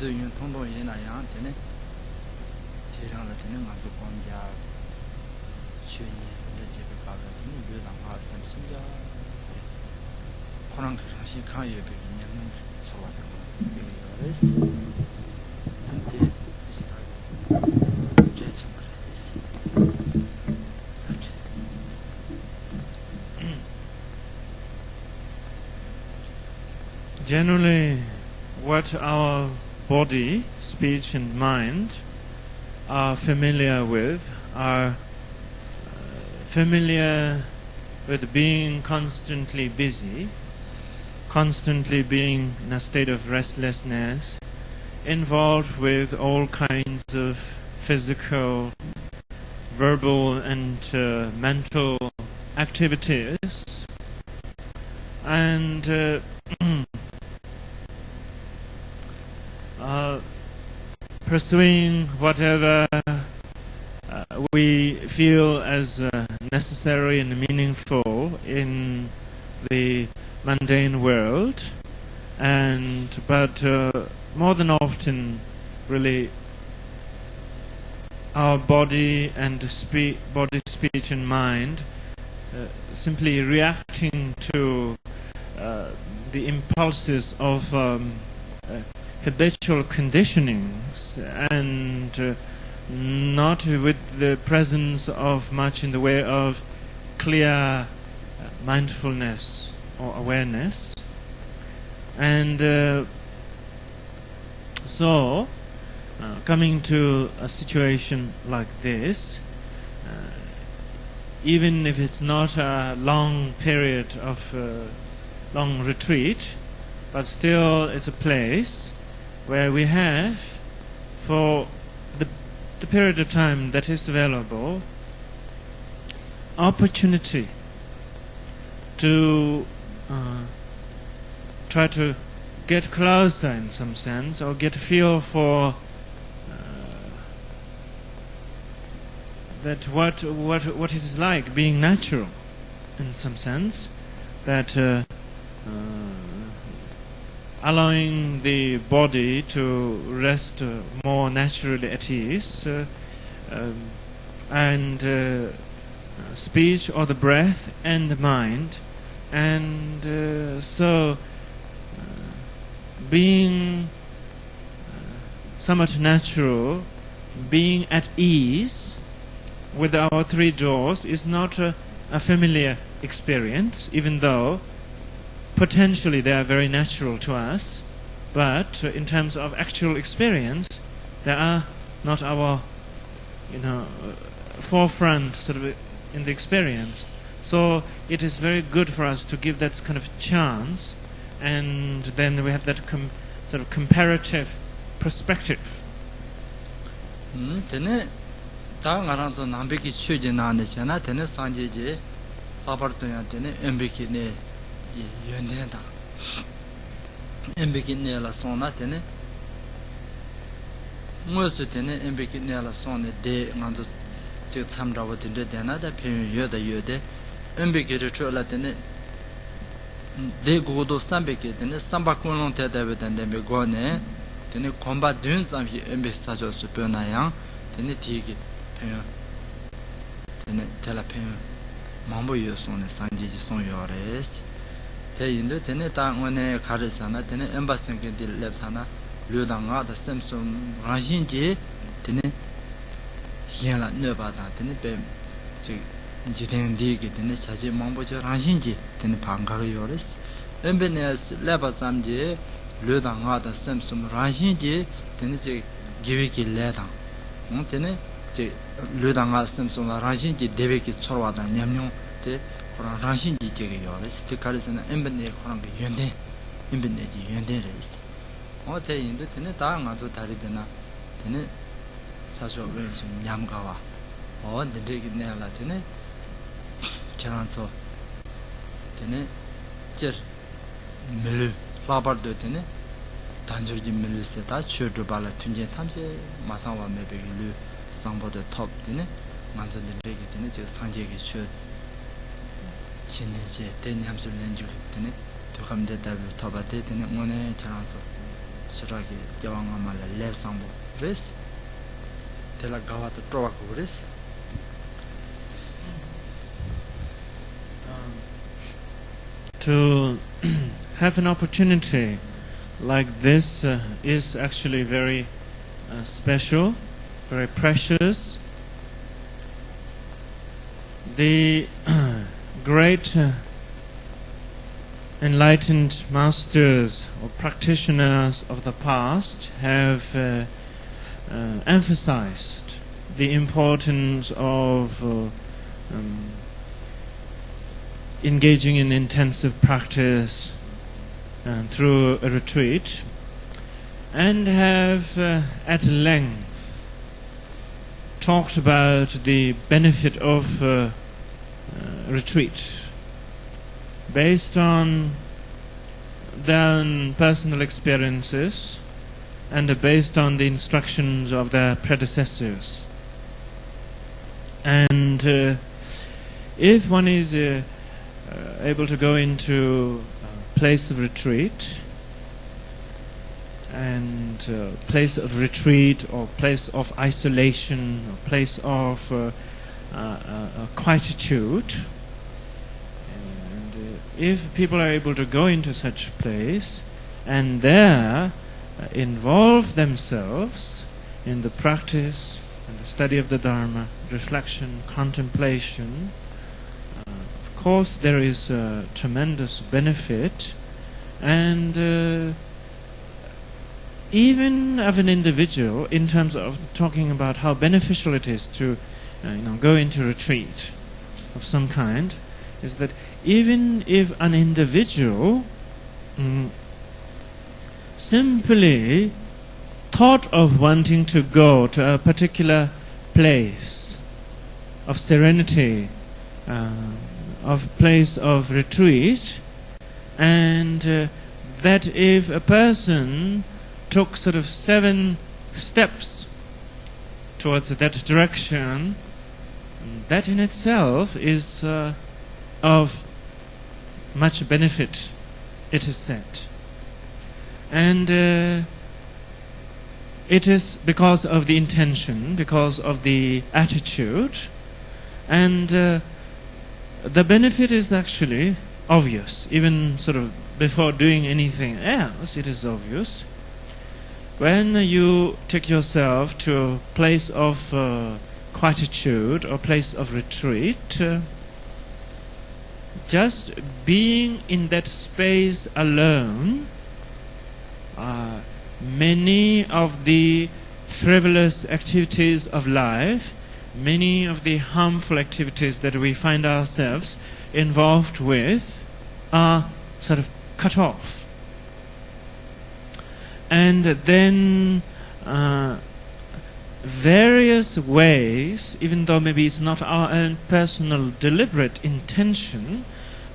yun tong yin na yang tene tirang la tene ma su kwang ja chue ni le je be ka la tene yu dang ha san sim ja korang ka shi ka ye be ni nyam so wa da ye yo res ante shi ka je chang ma Generally, what our body, speech and mind are familiar with are familiar with being constantly busy, constantly being in a state of restlessness, involved with all kinds of physical, verbal and mental activities, and pursuing whatever we feel as necessary and meaningful in the mundane world, but more than often, really, our body and body, speech, and mind simply reacting to the impulses of habitual conditionings, and not with the presence of much in the way of clear mindfulness or awareness. And so, coming to a situation like this, even if it's not a long period of long retreat, but still it's a place where we have, for the period of time that is available, opportunity to try to get closer in some sense, or get a feel for that what it is like being natural in some sense, that allowing the body to rest more naturally at ease, and speech or the breath and the mind, and so being somewhat natural, being at ease with our three doors is not a familiar experience, even though potentially they are very natural to us, but in terms of actual experience, they are not our, forefront sort of in the experience. So it is very good for us to give that kind of chance, and then we have that sort of comparative perspective. Tene ta ngarang so nambeki chuje na ne chana tene sanje je pabar to ya tene embeki ne ji yende da embeki ne la sona tene ngosu tene embeki ne la sona de ngando je chamra wa tende dena da phe yode embeki re chola tene de godo sambeki tene samba konon te da tende me gone tene komba dün samhi embeki sa jo su pena yang tene tigi tene tela phe mambo yo sone sanje ji son yo res te yinde tene ta ngone kharisana tene embassy ke dil lebsana lyodanga da samsung rajin ji tene yela ne ba da tene pe ji jiden di ke tene chaji mambo je rajin ji tene bangga yo res embene leba samje lyodanga da samsung rajin ji tene je giwe ki leda tene je lyodanga samsung rajin ji debe ki chorwa da nyamnyong te koran rajin ji je yo res te karisana embene koran ge yende embene ji yende res te yinde tene ta nga zo tari dena tene saso wen sim nyam gawa de ge ne la tene charan so tene jer melu labar do tene 단절 김밀스 다 추르 발라 튼제 탐제 마상와 메베lu 상보도 톱 되네 만전들 되게 되네 저 상제기 추 신내제 대냠술 낸줄 되네 도감대다 톱아대 되네 오늘 잘아서 Shiraki Yawangamala Lesambo Ris Telagawata Trovakuris. To have an opportunity like this is actually very special, very precious. The great enlightened masters or practitioners of the past have emphasized the importance of engaging in intensive practice through a retreat, and have at length talked about the benefit of retreat based on their own personal experiences and based on the instructions of their predecessors. And if one is able to go into a place of retreat, and place of retreat or place of isolation or place of quietude, and if people are able to go into such a place and there involve themselves in the practice and the study of the Dharma, reflection, contemplation, of course there is a tremendous benefit, and even of an individual, in terms of talking about how beneficial it is to go into retreat of some kind, is that even if an individual simply thought of wanting to go to a particular place of serenity, of place of retreat, and that if a person took sort of 7 steps towards that direction, that in itself is of much benefit, it is said. And it is because of the intention, because of the attitude, and the benefit is actually obvious. Even sort of before doing anything else, it is obvious. When you take yourself to a place of quietude or place of retreat, just being in that space alone, many of the frivolous activities of life, many of the harmful activities that we find ourselves involved with are sort of cut off. And then various ways, even though maybe it's not our own personal deliberate intention,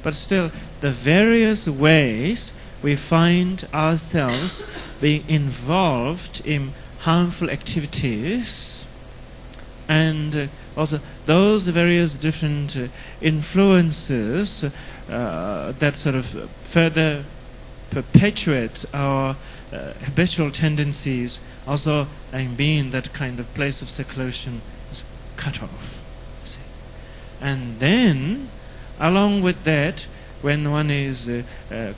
but still the various ways we find ourselves being involved in harmful activities, and also those various different influences that sort of further perpetuate our habitual tendencies, also being that kind of place of seclusion, is cut off. See? And then, along with that, when one is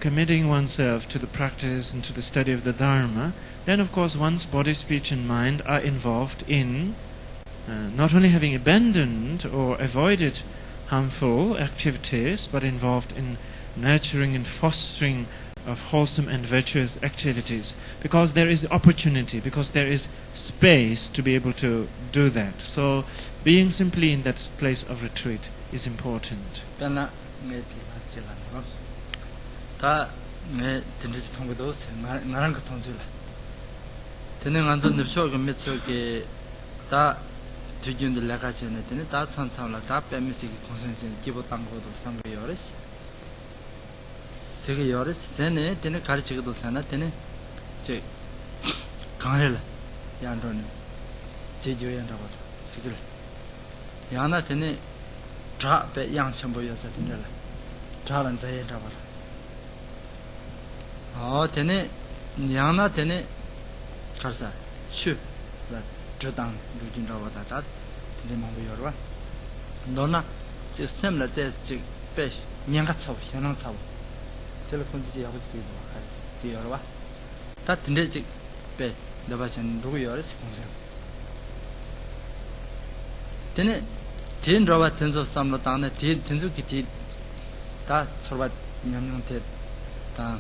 committing oneself to the practice and to the study of the Dharma, then of course one's body, speech and mind are involved in not only having abandoned or avoided harmful activities, but involved in nurturing and fostering of wholesome and virtuous activities, because there is opportunity, because there is space to be able to do that. So being simply in that place of retreat is important. 세계 여러 세네 되는 가르치기도 사나 되는 제 강해라 양도는 제조연다고 시길 양나 되네 자배 양첨보여서 된다 자란 자연다고 되네 양나 되네 karsa chu la jodang lujin rawa da tene mambo yorwa nona 지 semla des 지 pe nyanga chaw 현ang chaw telefon ji yago ji wa ji yorwa ta tene 지 pe dabasan 누구 yor어 공장 tene tin rawa tenzo samlo tane tin tenzo kiti 다 sorba nyamnyong te 다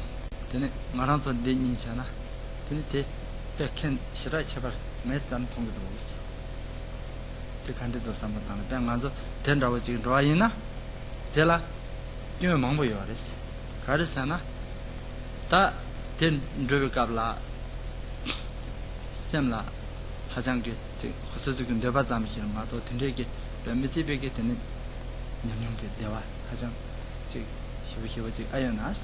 tene marangso de nichana tene te 백현 시라 제발 매단 통도 보고 그 간데도 삼바다는 병만서 된다고 지금 로아이나 될라 좀 망보여 그랬어 가르사나 다된 드르갑라 셈라 하장게 호서지금 내가 잠시는 마도 된대게 몇미티베게 되는 냠냠게 대화 하장 지 희우희우지 아연나스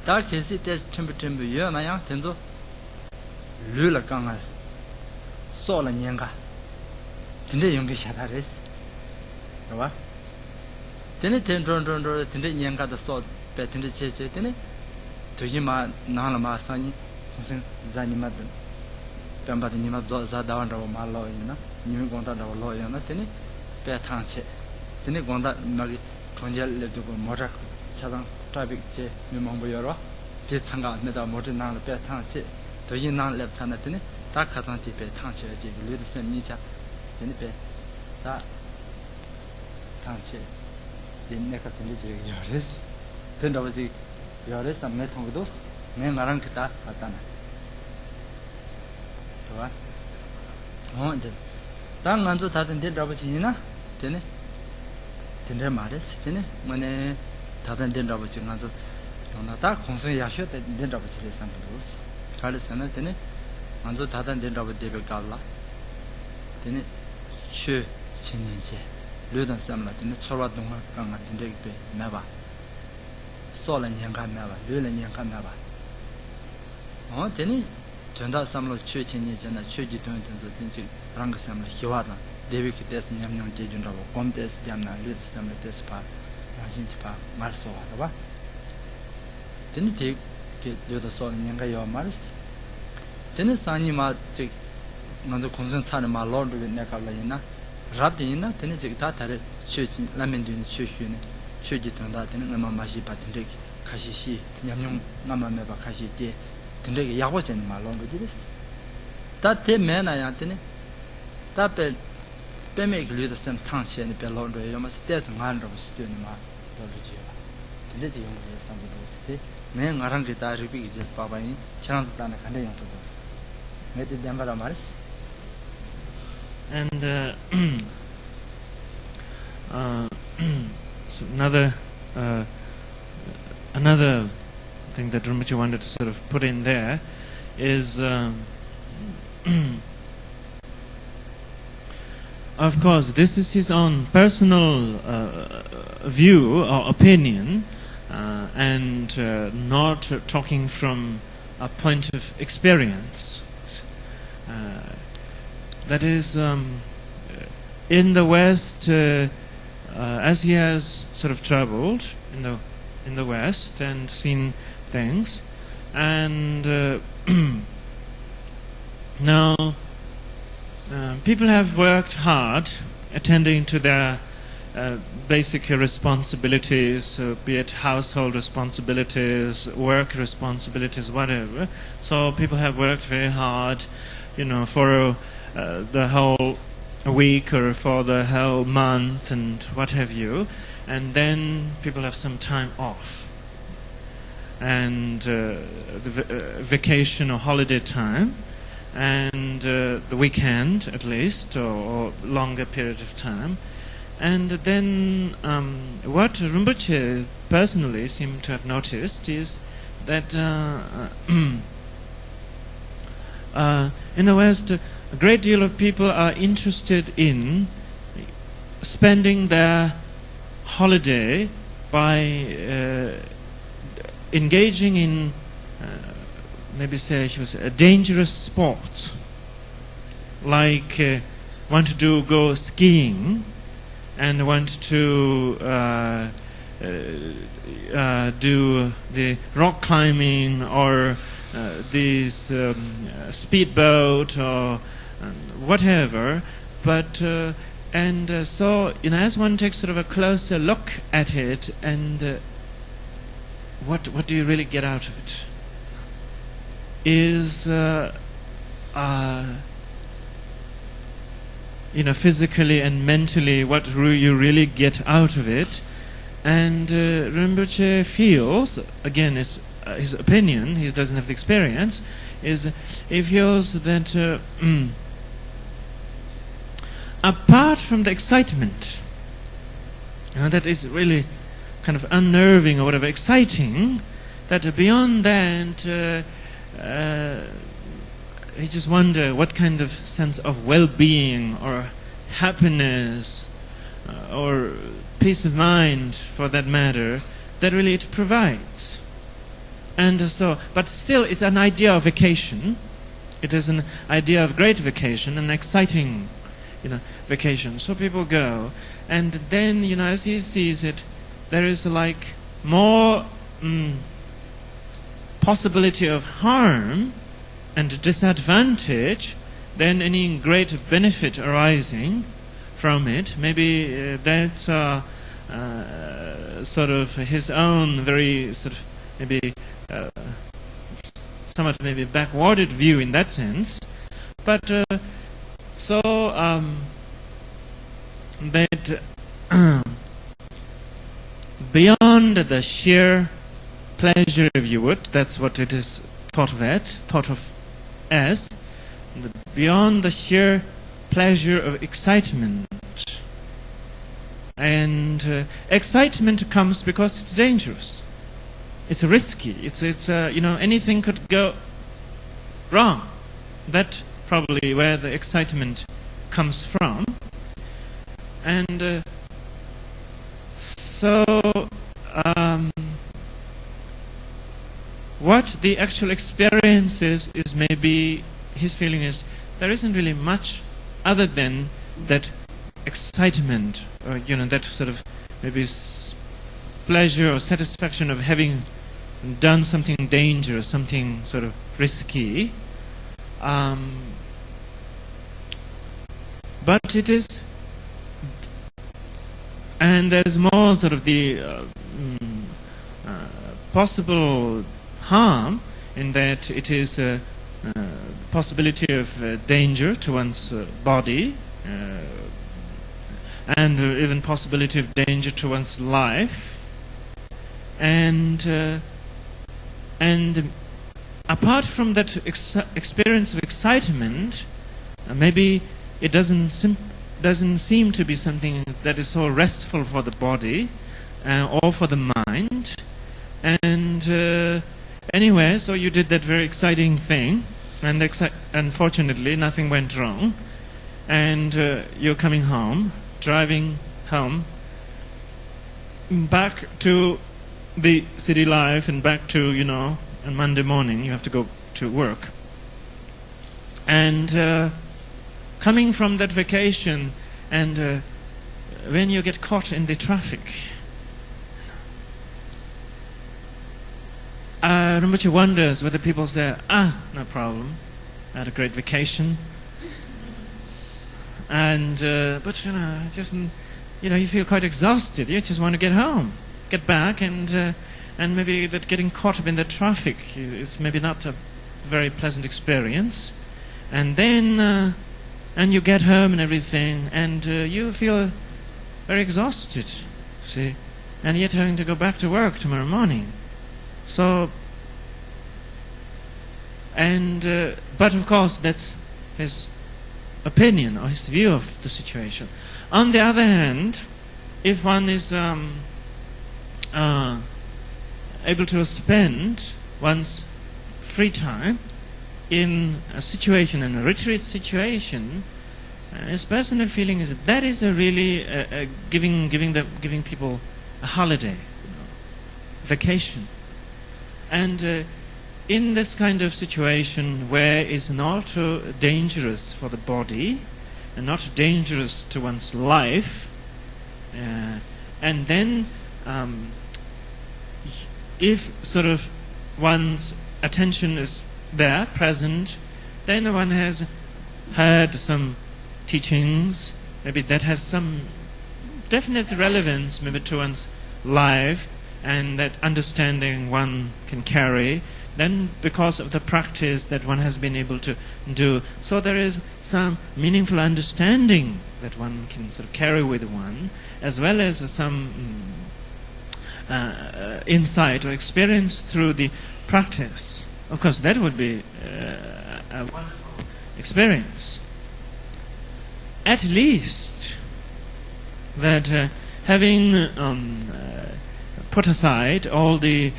다 계시 테스트 템퍼 여나야 된조 르라 강알 소라 년가 근데 용기 샤다레스 봐 근데 텐트런트런트 근데 년가도 소 배텐데 제제 근데 도이마 나라마 사니 무슨 자니마든 담바드 니마 자다완다고 말로이나 니미 공다다고 로이나 근데 배탕체 근데 공다 나기 통절레도 모자 차당 트래픽 제 미망보여로 비상가 내다 모자 나라 배탕체 도이나 랩산한테 다 가상티 배탕체 제 르드스 미자 근데 다 탕체 내가 들리지 요레스 된다고지 요레스 안 통도 내 말랑 그다 왔다나 좋아 이제 당 먼저 다든 된다고지나 되네 된다 말했어 되네 뭐네 다든 된다고지 먼저 나다 공성 야셔 된다고지 상도 가르스는 되네 먼저 다든 된다고 대비 갈라 되네 추 진이제 르던 삼라 되네 초라동화 강가 된데 매봐 소란 연가 매봐 르는 연가 매봐 되네 전다 삼로 추 진이제나 추지 돈든서 된지 랑가 삼라 희와다 데비키 데스 냠냠 제준다고 곰데스 잠나 르드 삼라 데스 파 라신치 파 말소와다 봐 되네 데 르더 소란 연가 요 말스 되네 사니마 즉 먼저 공선 차는 말로도 내가라이나 라디나 되는 즉 다다를 취지 라면드는 취휴네 취지 등다 되는 얼마 맛이 받는데 가시시 냠용 남만에 봐 가시지 근데 야고전 말로도 지랬어 다때 매나야 되네 다배 빼매 글리더스템 탕시에 별로도 요마스 때서 만도 시주니 마 돌지요 근데 지금 상대도 매 나랑 기타 리피 이제 바바이 차란다는 간대 용도도 매드 담바라 말스 And so another thing that Rinpoche wanted to sort of put in there is, of course, this is his own personal view or opinion, and not talking from a point of experience. That is, in the West, as he has sort of traveled in the West and seen things, and now people have worked hard attending to their basic responsibilities, be it household responsibilities, work responsibilities, whatever. So people have worked very hard, for the whole week or for the whole month and what have you, and then people have some time off, and the vacation or holiday time, and the weekend at least, or longer period of time. And then what Rinpoche personally seemed to have noticed is that in the West, a great deal of people are interested in spending their holiday by engaging in, maybe say, a dangerous sport, like want to go skiing and want to do the rock climbing or this speedboat or whatever, but so as one takes sort of a closer look at it, and what do you really get out of it? Is physically and mentally, what you really get out of it. And Rinpoche feels, again, it's his opinion, he doesn't have the experience, he feels that apart from the excitement, that is really kind of unnerving or whatever, exciting, that beyond that, he just wonder what kind of sense of well-being or happiness or peace of mind, for that matter, that really it provides. And so, but still, it's an idea of vacation. It is an idea of great vacation, an exciting, vacation. So people go, and then, as he sees it, there is like more possibility of harm and disadvantage than any great benefit arising from it. Maybe that's sort of his own very sort of maybe somewhat maybe backwarded view in that sense. But that beyond the sheer pleasure, if you would, that's what it is thought of as, beyond the sheer pleasure of excitement. And excitement comes because it's dangerous. It's risky. It's anything could go wrong. That's probably where the excitement comes from. And what the actual experience is maybe his feeling is there isn't really much other than that excitement, or that sort of maybe pleasure or satisfaction of having done something dangerous, something sort of risky. But it is, and there's more sort of the possible harm in that it is a possibility of danger to one's body, and even possibility of danger to one's life, and apart from that experience of excitement, maybe it doesn't seem to be something that is so restful for the body or for the mind. And anyway, so you did that very exciting thing, and unfortunately nothing went wrong, and you're coming home, driving home, back to the city life, and back to, on Monday morning you have to go to work. And coming from that vacation, and when you get caught in the traffic, Rinpoche wonders whether people say, no problem, I had a great vacation. And, but just, you feel quite exhausted. You just want to get home, get back, and maybe that getting caught up in the traffic is maybe not a very pleasant experience. And then, and you get home and everything, and you feel very exhausted, see, and yet having to go back to work tomorrow morning. So, and but of course that's his opinion or his view of the situation. On the other hand, if one is able to spend one's free time in a situation, in a retreat situation, his personal feeling is that is a really giving people a holiday, vacation. And in this kind of situation where it's not dangerous for the body and not dangerous to one's life, and then if sort of one's attention is there, present, then one has heard some teachings, maybe that has some definite relevance maybe to one's life, and that understanding one can carry, then because of the practice that one has been able to do, so there is some meaningful understanding that one can sort of carry with one, as well as some insight or experience through the practice. Of course, that would be a wonderful experience. At least that having put aside all the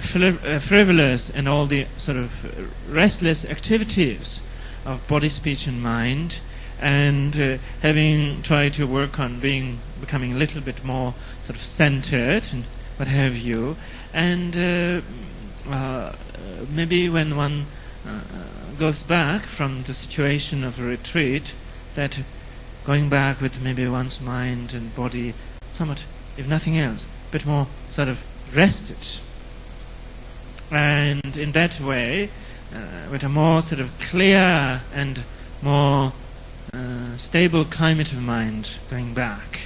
frivolous and all the sort of restless activities of body, speech and mind, and having tried to work on becoming a little bit more sort of centered and what have you, and maybe when one goes back from the situation of a retreat, that going back with maybe one's mind and body somewhat, if nothing else, a bit more sort of rested. And in that way, with a more sort of clear and more stable climate of mind going back.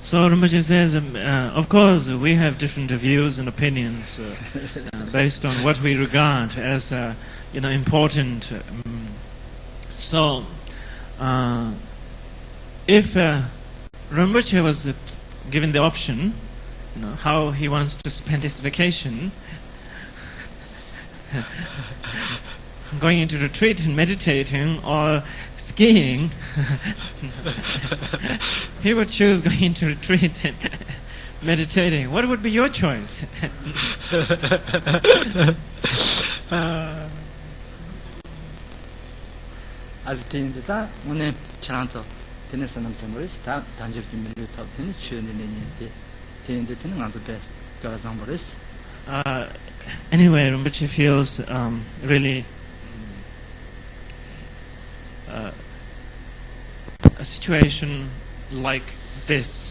So Rinpoche says, of course, we have different views and opinions based on what we regard as, important. So, if Rinpoche was given the option, how he wants to spend his vacation, going into retreat and meditating or skiing, he would choose going into retreat and meditating. What would be your choice? Anyway, Rinpoche feels really a situation like this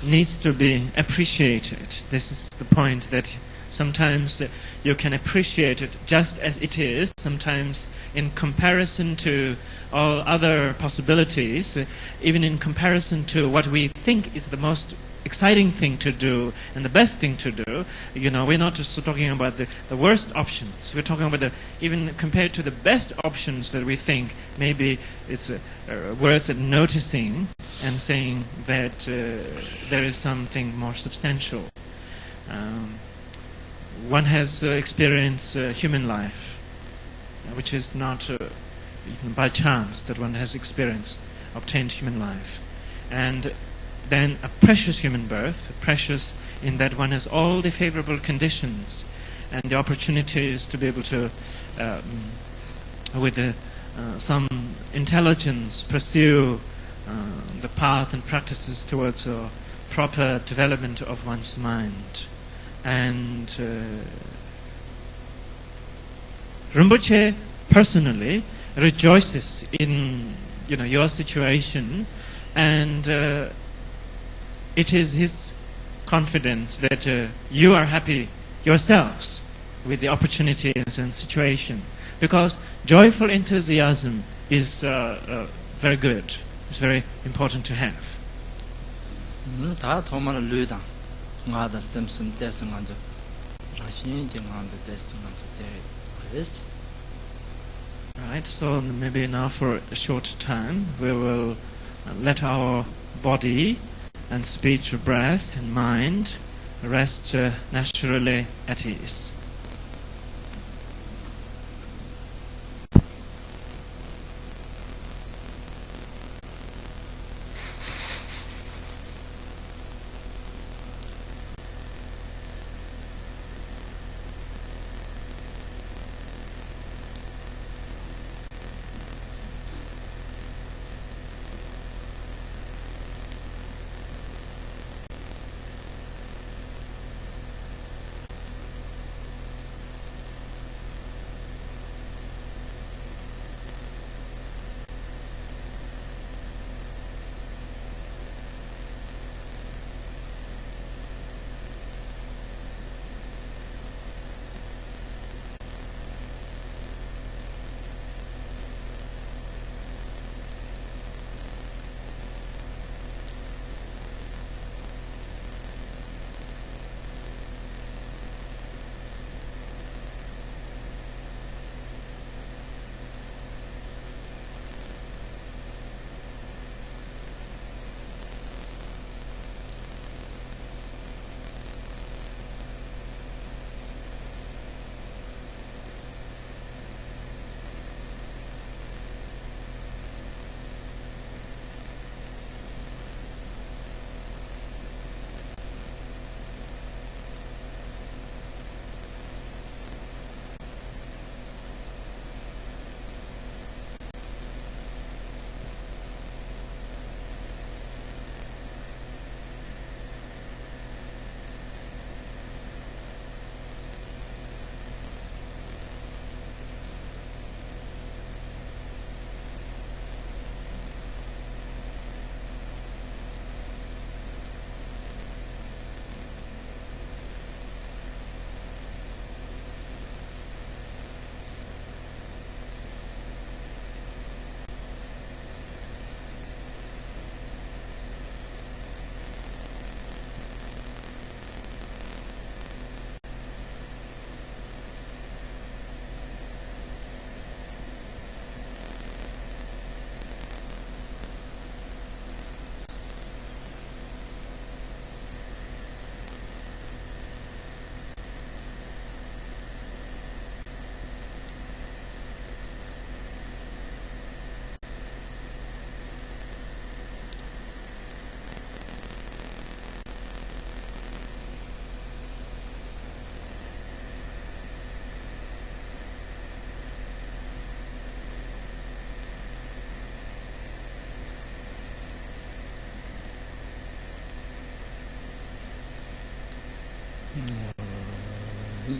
needs to be appreciated. This is the point, that sometimes you can appreciate it just as it is, sometimes in comparison to all other possibilities, even in comparison to what we think is the most exciting thing to do and the best thing to do. We're not just talking about the worst options. We're talking about even compared to the best options that we think maybe it's worth noticing and saying that there is something more substantial. One has experienced human life, which is not by chance that one has obtained human life. And then a precious human birth, precious in that one has all the favorable conditions and the opportunities to be able to, with some intelligence, pursue the path and practices towards a proper development of one's mind. And Rinpoche personally rejoices in your situation, and it is his confidence that you are happy yourselves with the opportunities and situation, because joyful enthusiasm is very good. It's very important to have. Right, so maybe now for a short time we will let our body and speech, breath and mind rest naturally at ease.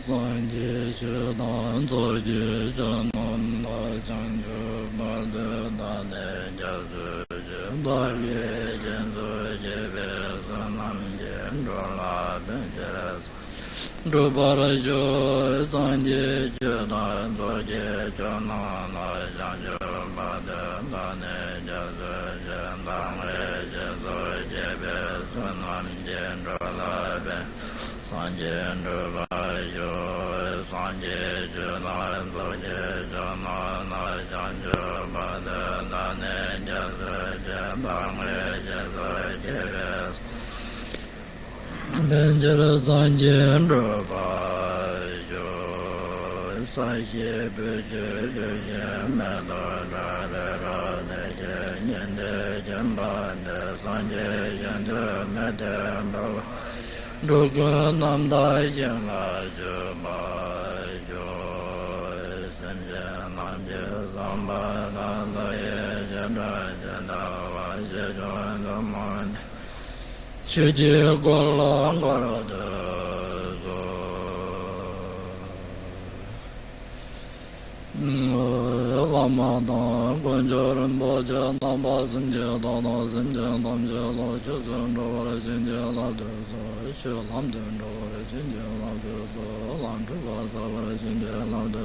Sanje Shudan Zoji Janam Da Janju Bada Dane Jazu Dagi Janzu Jebe Sanam Jendrola Benjeras Druparajo Sanje Shudan Zoji Janam Da Janju Bada Dane Jazu Jendam Jazu Jebe Sanam Jendrola Benjeras Sanje Nruvayo, Sanje Junan, Soje Janana, Janju Bada, Dane Jazu, Jendang, Jazu, Jebes. Benjara Sanje Nruvayo, Sanje Buju, Juje, Meda, Rara, Rara, Nyende, Jembande, Sanje, Jendu, Meda, Duga Namda Jala Juba Jo Sanja Namja Samba Nanda Janda Janda Vaja Naman Chuji Gola Gorada Lama Gunjaran Baja Namba Sanja Dana Sanja Namja Laja Sandra Sanja Lada Lam Dendo, Ginger Lado, Landra, Ginger Lado,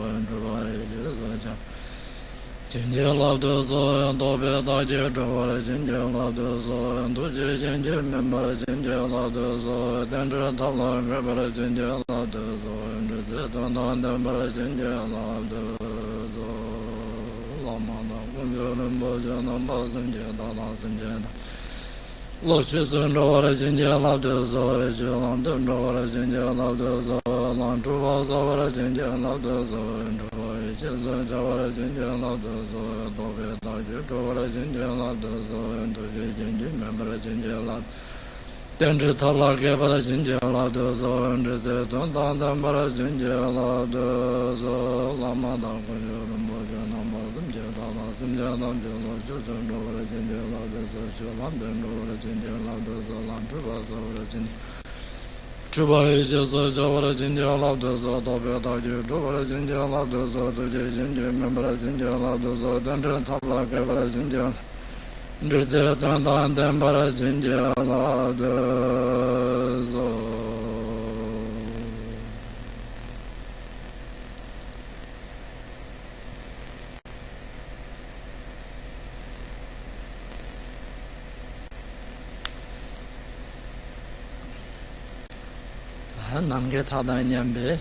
and Ginger Ginger Lado, and Dobe Dodger, Ginger Lado, and Ginger Member, Ginger Lado, Dendra Tala, Rebel, Ginger Lado, and the Number, Ginger Lado, Lamana, Gunjaran Bojan, and Basin, Dalas, and Jena. Lotus and Rollers in the Lotus, London Rollers in the Lotus, Lantrovas over in the Lotus, and Rollers in the Lotus, Dover, Rollers in the Lotus, and the members in the Lotus. Dendra Tala gave us in the Lotus, and the Dundambaras in the Lotus, Lamada, Mojan, Jadalas, and Jadam, and Rollers in the Lotus, London Rollers in the Lotus, Lantrovas over in Chuba is just a Javara in the Lotus, Dover, Dover in the Lotus, the members in the Lotus, Dendra Tala gave us in the Dembara in the Lotus. 남게 타다냐면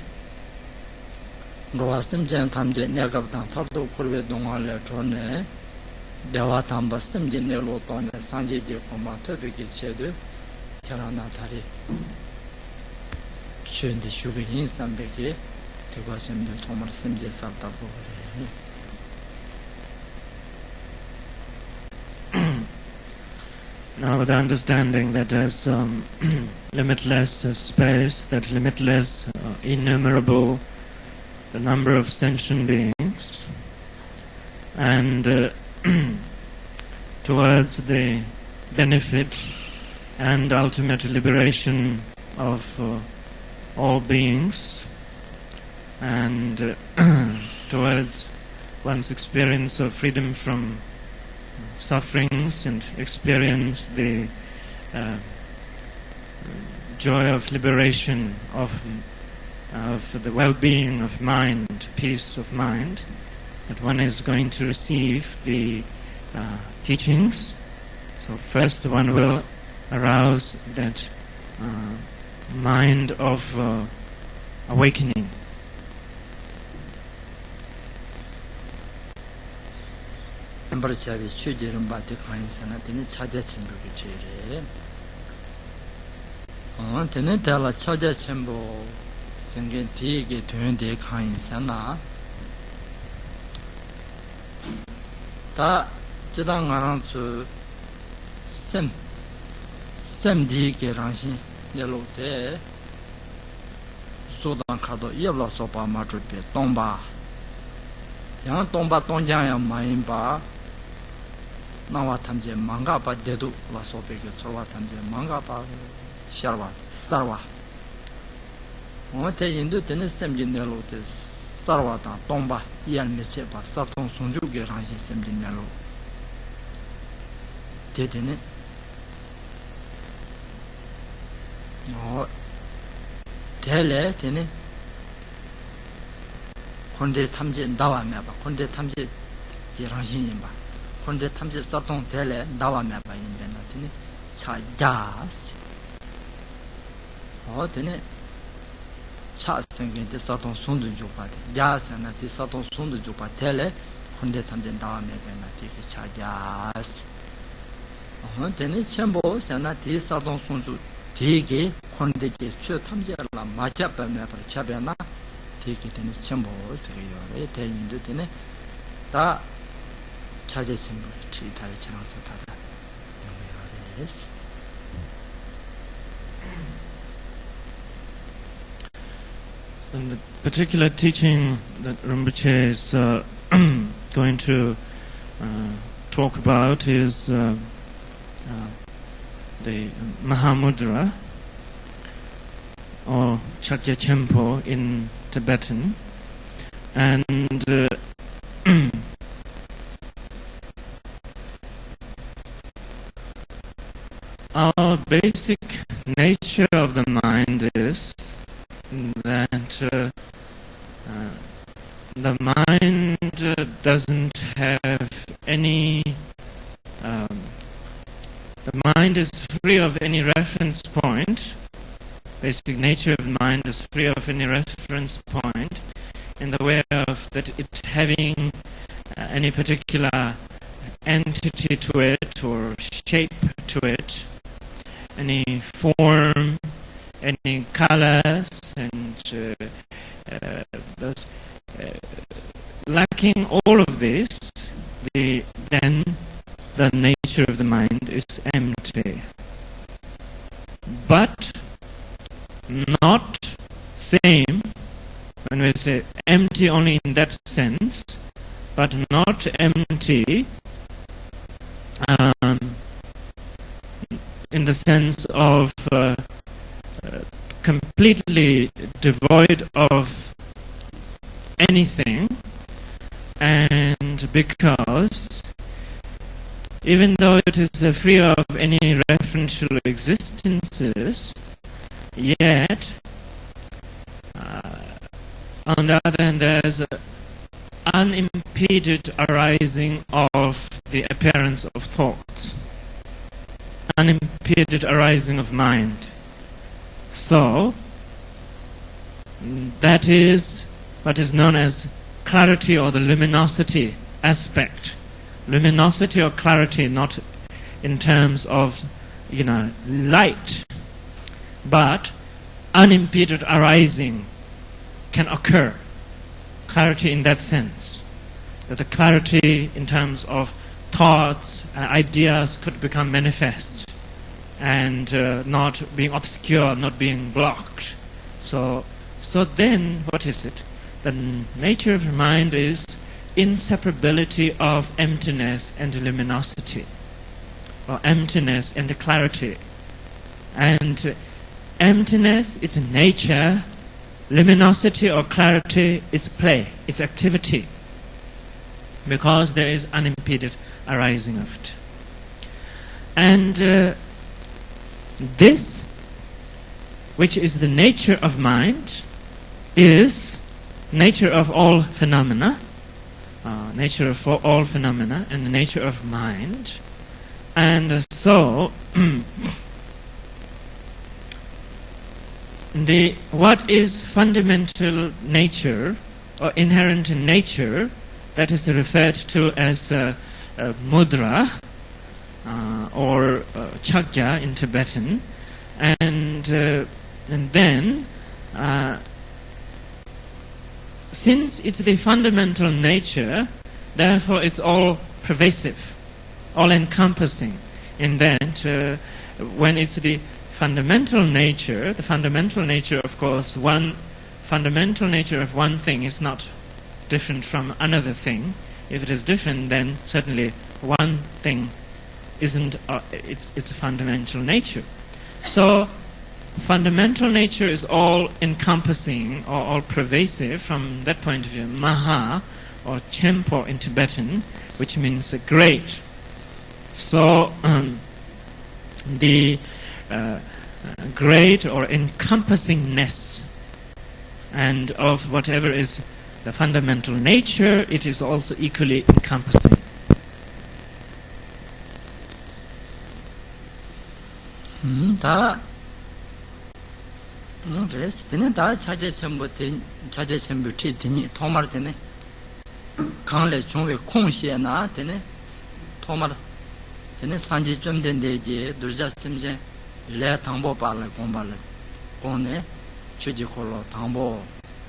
로아심전 탐제 내가부터 서도 콜베 동안에 전에 대화 담바 심진내로 돈에 산지지 고마 토비기 체도 결혼하다리 주인데 슈비 인삼백이 대과심들 정말 심지 살다 보래. Now, with the understanding that there's limitless space, that limitless, innumerable, the number of sentient beings, and towards the benefit and ultimate liberation of all beings, and towards one's experience of freedom from sufferings and experience the joy of liberation of the well-being of mind, peace of mind, that one is going to receive the teachings. So first one will arouse that mind of awakening. 템버처리 취지는 바티 관인사나 되는 차제 첨부기 제래. 되는 달라 차제 첨부 생긴 뒤에 되는데 관인사나 다 지당하는수 샘디게 랑신 내로데 소단 카도 예블라 소파 마트베 동바 양 동바 동장야 마인바 나와 탐제 망가바 데도 라소베게 저와 탐제 망가바 샤와 사와 te indu tene semji nelo te sarwa ta tomba yan me chepa sarton sunju ge rangji semji nelo te tene tele tene konde 탐지 나와 매봐 konde 탐지 rangji konde 탐지 sarton tele 나와 매봐 인베나 tene cha jas tene cha 생긴 데 sarton sundu jupa jasana ti sarton sundu jupa tele konde 탐지 나와 매베나 ti cha jas tene 첨보 sana ti sarton sundu 되게 혼되게 저 탐지하라 맞잡으면 잡아나 되게 되는 첨보 소리요 대인도 되네 다 찾으신 거 지다를 장소 다다 영어요레스 And the particular teaching that Rinpoche is going to talk about is the Mahamudra, or Shakya Chempo in Tibetan, and our basic nature of the mind is that the mind doesn't have any the mind is free of any reference point. Basic nature of mind is free of any reference point in the way of that it having any particular entity to it or shape to it, any form, any colors, and lacking all of this, then the nature of the mind is empty. But not same when we say empty only in that sense, but not empty in the sense of completely devoid of anything, and because even though it is free of any referential existences, yet on the other hand there's unimpeded arising of the appearance of thoughts, unimpeded arising of mind. So that is what is known as clarity or the luminosity aspect. Luminosity or clarity not in terms of light, but unimpeded arising can occur. Clarity in that sense, that the clarity in terms of thoughts, ideas could become manifest and not being obscure, not being blocked. So then what is it? The nature of the mind is inseparability of emptiness and luminosity, or emptiness and clarity. And emptiness, its nature; luminosity or clarity, its play, its activity, because there is unimpeded arising of it. And this, which is the nature of mind, is nature of all phenomena, nature of all phenomena, and the nature of mind. And so what is fundamental nature or inherent in nature, that is referred to as mudra or Kagyü in Tibetan, and then since it's the fundamental nature, therefore it's all pervasive, all-encompassing, in that when it's the fundamental nature, of course, one fundamental nature of one thing is not different from another thing. If it is different, then certainly one thing isn't its fundamental nature. So fundamental nature is all-encompassing or all-pervasive. From that point of view, Maha or Chempo in Tibetan, which means great. So the great or encompassingness and of whatever is the fundamental nature, it is also equally encompassing. 다 그래서 되는 다 자제 전부 되니 토마르 되네 강래 중에 공시에나 되네 토마르 되네 산지 좀 된데지 둘자 심제 레 당보 발라 공발라 공네 주지콜로 당보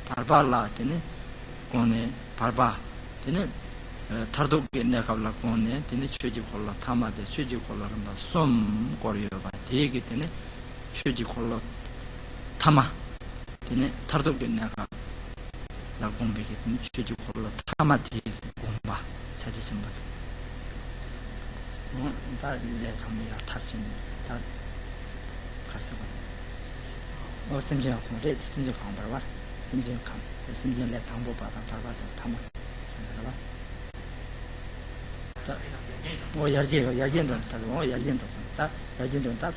발발라 되네 공네 발바 되네 타르도게 내가블라 공네 되네 주지콜로 타마데 주지콜로란다 솜 거리여바 되게 되네 주지콜로 타마 되네 타르도게 내가 나 공백이 되네 주지콜로 타마디 공바 찾으신 분 다 이제 감이야 탈신 다 가서 심지어 공대 심지어 강벌와 심지어 강 심지어 내 당보 받아 받아 타마 생각해봐 뭐 야진도 타고 야진도 다 야진도 다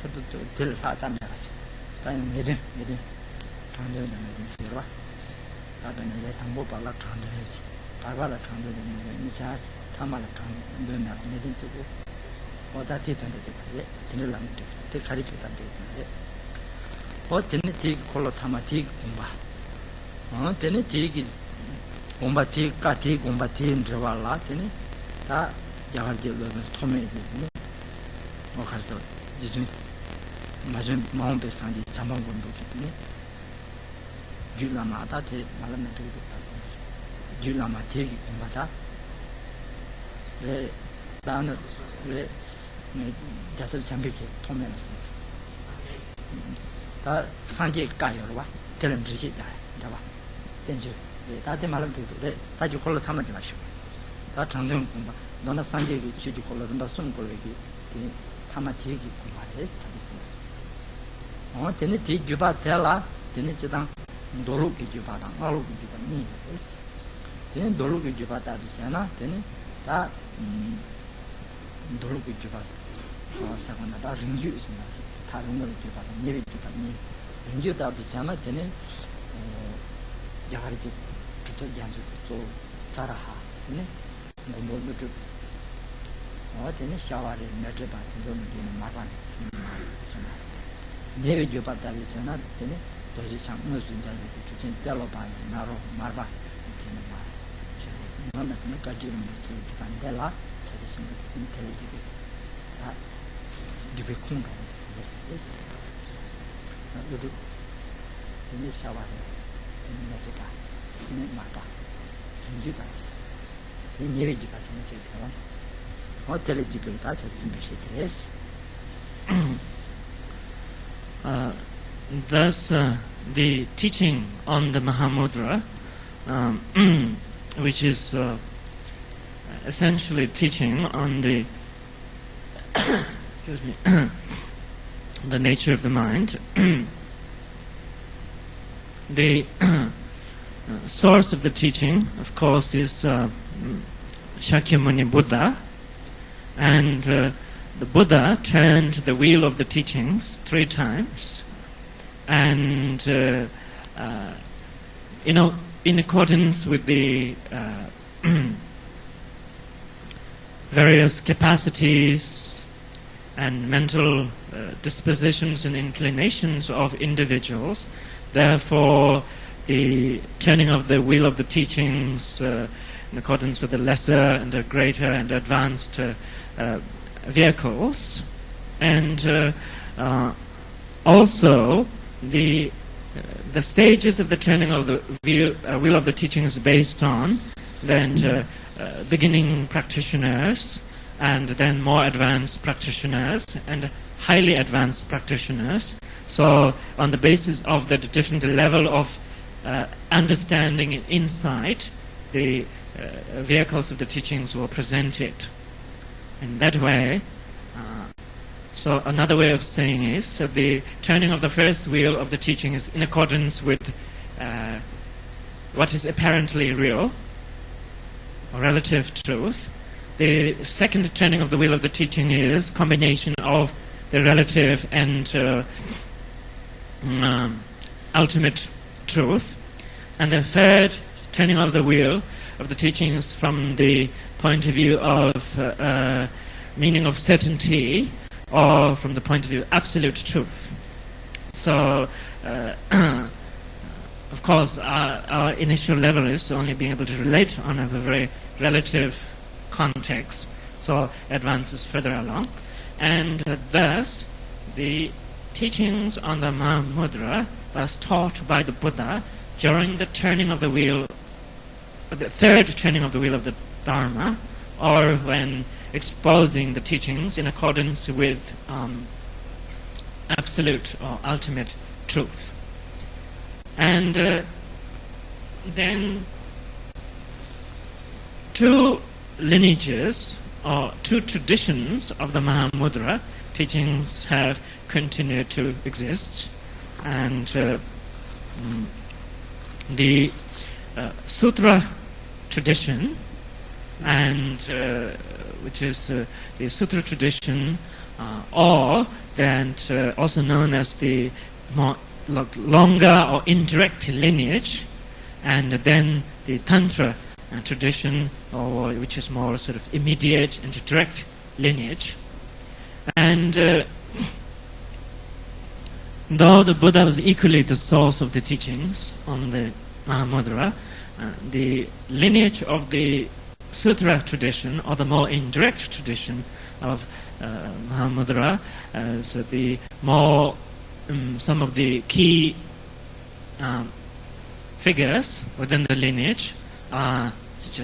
들 하다면 같이 다른 미래 강대는 있어요 봐 다른 내 당보 받아 강대지 받아라 강대는 이자 타마라 강대는 내린 주고 어다 뒤던데 그래 들으려면 돼 가르쳐다 돼 어때네 뒤 콜로 타마 뒤 공바 어때네 뒤기 공바 뒤가 뒤 공바 뒤 들어와라 되네 다 자갈지로 토메지 뭐 가서 지금 맞은 마음 배상지 잠만 건도 되네 줄라마다 돼 말하면 되겠다 줄라마 뒤기 공바다 왜 나는 왜 자설 잠비게 토면서 다 상계 가요로 봐. 들은 지시다. 잡아. 된지. 다들 말하면 되도. 다지 콜로 타면 되나시고. 다 장정 공부. 너나 상계 지지 콜로 든다 숨 콜로기. 타마 지기 공부해. 되네 뒤 주바 tel라. 되네 지당 도로기 주바다. 알로기 주바 니. 되네 도로기 주바다 되잖아. 되네 다 도로기 주바서. 사고나 다 링규 있으나 다른 걸 주바다. 예비 주바니. 링규다도 있잖아. 되네 야가리지 그도 양주 또 따라하. 되네 뭐도 좀 되네 샤워를 매트바 좀 되는 마반. 예비 주바다 있잖아. 되네 도시 상무 순자도 주진 tel로바 나로 말바. 되네 말. 너는 그 가지는 무슨 반대라 찾으신 것 인텔리지비 다 디베 콩가 그래도 이제 샤워해 내가 이제 마다 진주다 이 예배지 가서 이제 대화 호텔지도 다 준비시켰어 thus the teaching on the Mahamudra which is essentially teaching on the excuse me the nature of the mind. The source of the teaching, of course, is Shakyamuni Buddha, and the Buddha turned the wheel of the teachings 3 times, and in accordance with the various capacities and mental dispositions and inclinations of individuals. Therefore, the turning of the wheel of the teachings in accordance with the lesser and the greater and advanced vehicles, and also the stages of the turning of the wheel of the teachings based on then beginning practitioners, and then more advanced practitioners, and highly advanced practitioners. So on the basis of the different level of understanding and insight, the vehicles of the teachings were presented. In that way, So another way of saying is the turning of the first wheel of the teaching is in accordance with what is apparently real, or relative truth. The second turning of the wheel of the teaching is combination of the relative and ultimate truth. And the third turning of the wheel of the teachings from the point of view of meaning of certainty, or from the point of view of absolute truth. So, of course, our initial level is only being able to relate on a very relative context, so advances further along. And thus, the teachings on the Mahamudra was taught by the Buddha during the turning of the wheel, the third turning of the wheel of the Dharma, or when exposing the teachings in accordance with absolute or ultimate truth. And then two lineages or two traditions of the Mahamudra teachings have continued to exist, and the Sutra tradition, and which is the Sutra tradition, or and also known as the more longer or indirect lineage, and then the Tantra tradition, or which is more sort of immediate and direct lineage. And though the Buddha was equally the source of the teachings on the Mahamudra, the lineage of the Sutra tradition, or the more indirect tradition of Mahamudra, as the more some of the key figures within the lineage are such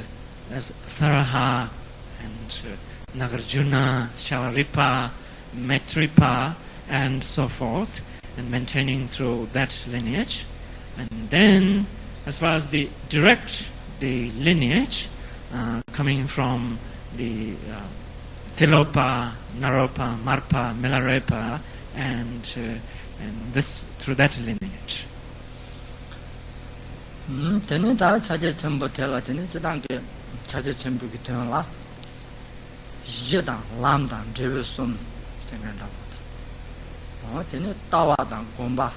as Saraha and Nagarjuna, Shawaripa, Maitripa, and so forth, and maintaining through that lineage. And then, as far as the lineage coming from the Tilopa, Naropa, Marpa, Milarepa, and this through that lineage. Tene da chaje chambo tela tene sedang ke chaje chambo ki tela yedang lamdang jewe sum sengan da bot. Tene tawa dang gomba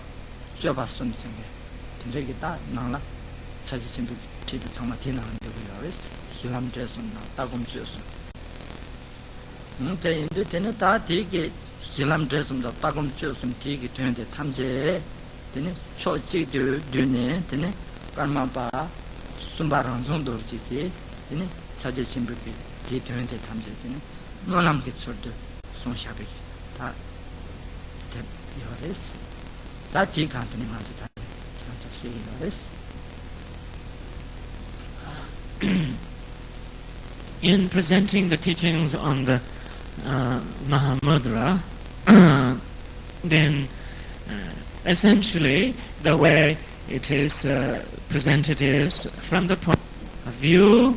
jeba sum sengan. Tene ki ta nang la chaje chambo ki ti chama ti nang de bu yares hilam je sum na ta gom je sum. Tene ta ti ki hilam je sum da ta gom je sum ti ki tene de tamje tene cho chi de ne tene karmapa sumbarang zondorjiki tene chaje simbuki di tönte tamje tene nonam ki sordo sonshabi ta te yores ta ti kantani mazu ta chancho yores. In presenting the teachings on the Mahamudra, then essentially the way it is presented is from the point of view,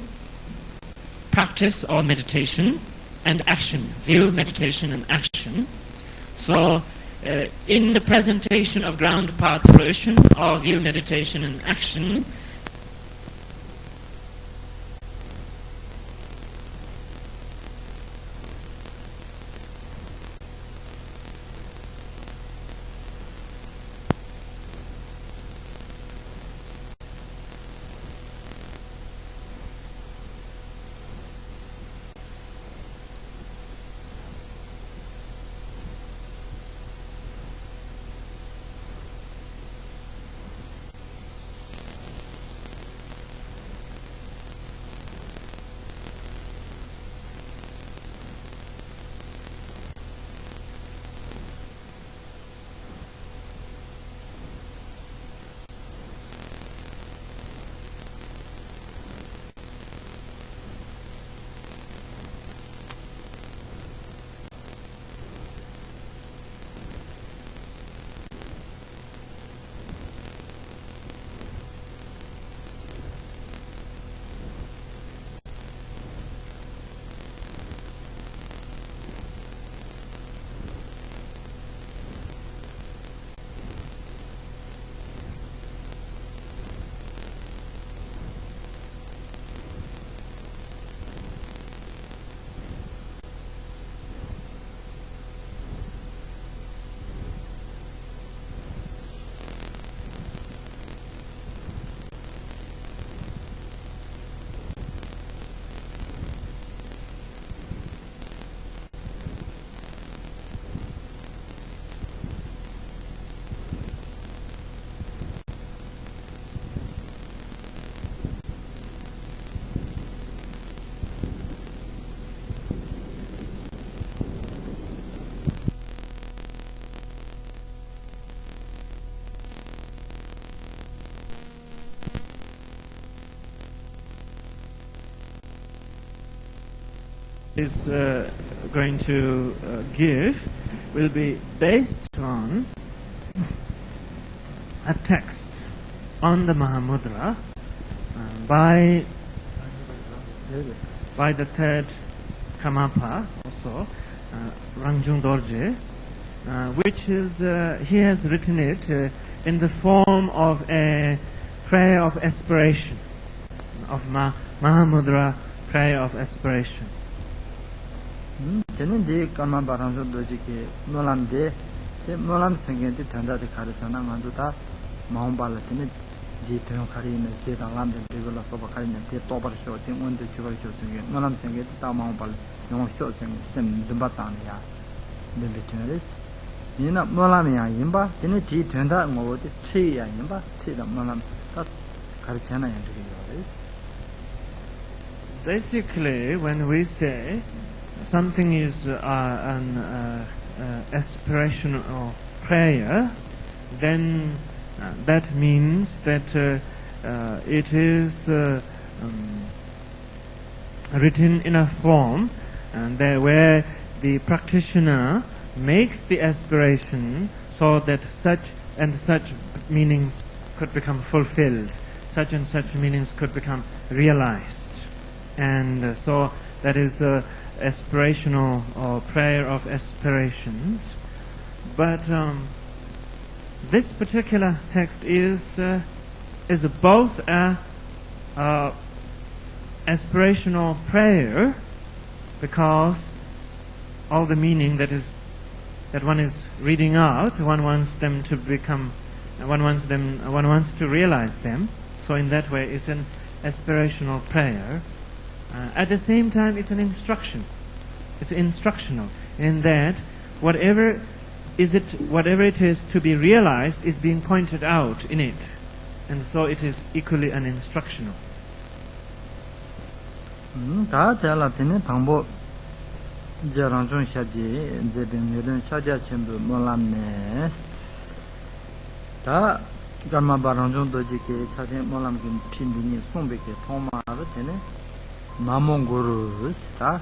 practice or meditation, and action. View, meditation, and action. So, in the presentation of ground path fruition, or view, meditation, and action, is going to give will be based on a text on the Mahamudra by the third Karmapa also, Rangjung Dorje, which is, he has written it in the form of a prayer of aspiration, of Mahamudra prayer of aspiration. Tenen di Karmapa Rangjung Dorje ki nolam de nolam sengen di tanda de karisana ngandu ta Mahumbala tenen di tuen karine se da lam de bigula soba karine de tobar sho ting on de chubar sho sengen nolam sengen di ta Mahumbala yong sho sengen sem dumba tan ya de betunes Nina Molamia Yimba, then it turned out more the tree and Yimba, see the Molam, that Karchana and basically, when we say something is an aspiration or prayer, then that means that it is written in a form and where the practitioner makes the aspiration so that such and such meanings could become fulfilled, such and such meanings could become realized. And so that is aspirational or prayer of aspirations. But this particular text is both a aspirational prayer, because all the meaning that one is reading out, one wants them to become, one wants to realize them. So in that way, it's an aspirational prayer. At the same time, it's an instruction. It's instructional in that whatever it is to be realized is being pointed out in it, and so it is equally an instructional. Jarangjon Shaji, Zebin Shaja Chimbu Molamnes. Ta Garma Baranjon Dojiki, Chajin Molam Pindini, Sumbiki, Toma, Namon Gurus, Ta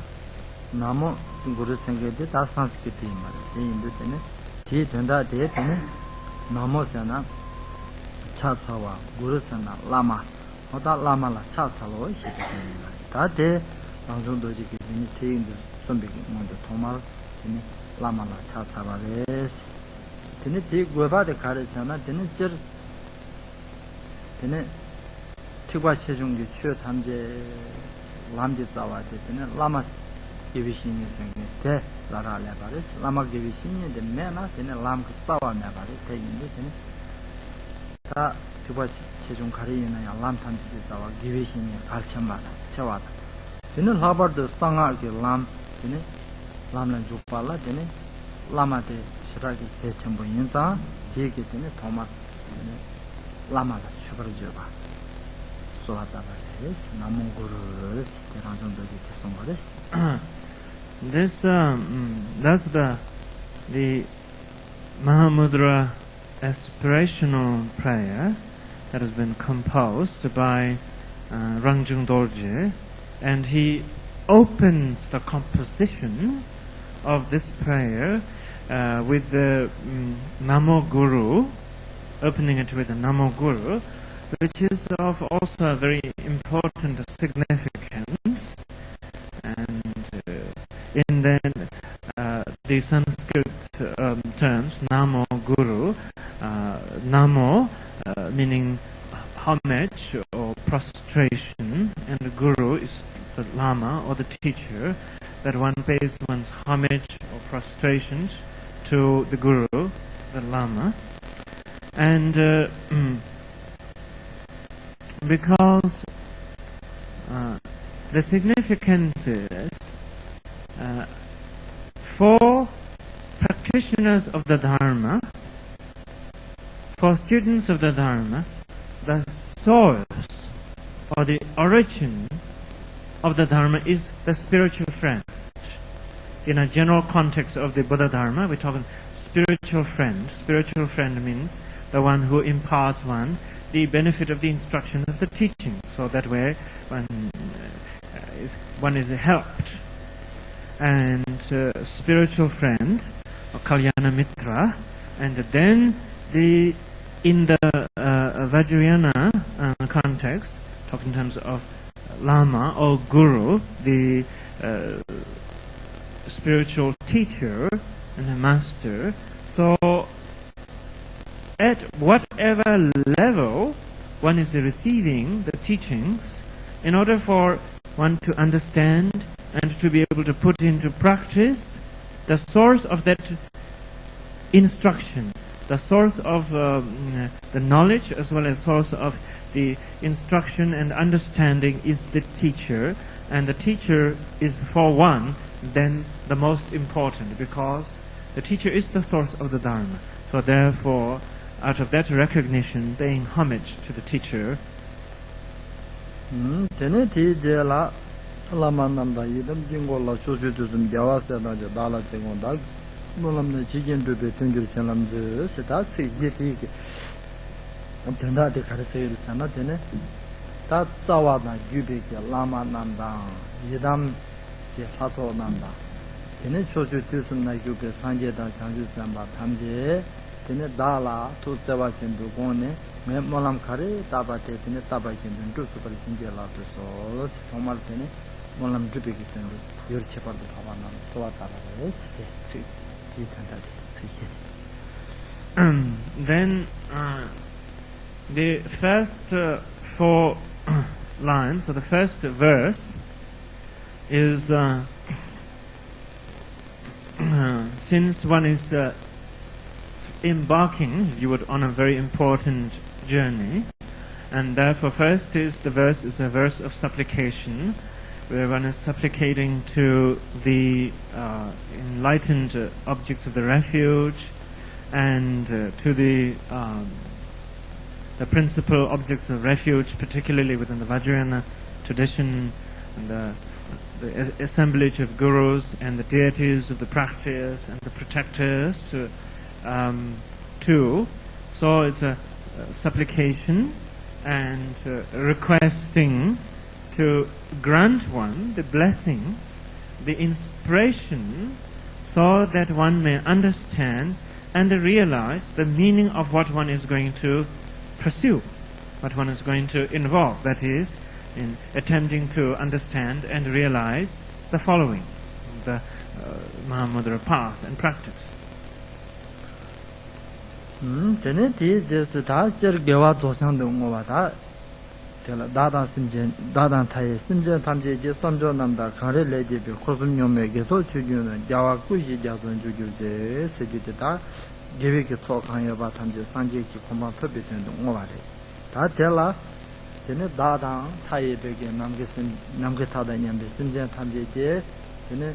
Namo Guru Sangati, Ta Sanskiti, in the Senate, T. Tunda De, Namo Sana, Chatsawa, Guru Sana, Lama, Hota Lama La Chatsalo, Ta De Ranjon Dojiki, in the Sumbiki, the Tomal, Lama La Chatsabares, Tiniti Gueva de Karisana, Tinit Tigua Chejungi, Chut Hamje, Lamji Zawati, Lamas Givishin, Te Lara Lebaris, Lama Givishin, the Mena, Lam Sawa Nebaris, taking this Ta Tigua Chejung Karina, Lam Tamsi Zawa, Givishin, Kalchamba, Chawata. Then Labar the Sanga Lam, Lam and Jupala, then Lama de Shraki Hechambo Yinza, take it in a Thomas Lama Sugar Juba. So at that is Namungurus, the Ranjon Doji Songaris. This that's the Mahamudra aspirational prayer that has been composed by Rangjung Dorje, and he opens the composition of this prayer with the Namo Guru, opening it with the Namo Guru, which is of also a very important significance. And in the Sanskrit terms, Namo Guru, Namo meaning homage or prostration, and Guru is the Lama or the teacher, that one pays one's homage or prostrations to the Guru, the Lama. And because the significance is for practitioners of the Dharma, for students of the Dharma, the source or the origin of the Dharma is the spiritual friend. In a general context of the Buddha Dharma, we're talking spiritual friend. Spiritual friend means the one who imparts one the benefit of the instruction of the teaching. So that way one is helped. and spiritual friend, or Kalyana Mitra, and then in the Vajrayana context, talking in terms of Lama or Guru, the spiritual teacher and a master. So at whatever level one is receiving the teachings, in order for one to understand and to be able to put into practice the source of that instruction, the source of the knowledge as well as source of the instruction and understanding is the teacher, and the teacher is for one then the most important, because the teacher is the source of the Dharma. So therefore, out of that recognition, paying homage to the teacher. Tene dala tu tsewa chendu gone me molam khare taba te tene taba chendu tu super sinje la to so somar tene molam dripe ki tendu yor chepar do bhavana so atara es ti tanda ti Then the first 4 lines, or the first verse, is since one is embarking, if you would, on a very important journey, and therefore first is the verse is a verse of supplication, where one is supplicating to the enlightened objects of the refuge, and to the principal objects of refuge, particularly within the Vajrayana tradition, and the assemblage of gurus and the deities of the practice and the protectors too. So it's a supplication and requesting to grant one the blessing, the inspiration, so that one may understand and realize the meaning of what one is going to pursue, what one is going to involve, that is, in attempting to understand and realize the following, the Mahamudra path and practice. Tene ti jesu ta cher gewa zosang de ngwa da tela dada simjen dada thaye simjen tamje je samjo namda khare leje be khosum nyome ge so chugyu na jawa ku ji ja zon chugyu je se ju ta gewe ke so khang ya ba tamje sanje ki khoma thobe ten ngwa re ta tela tene dada thaye be ge namge thada nyambe simjen tamje je tene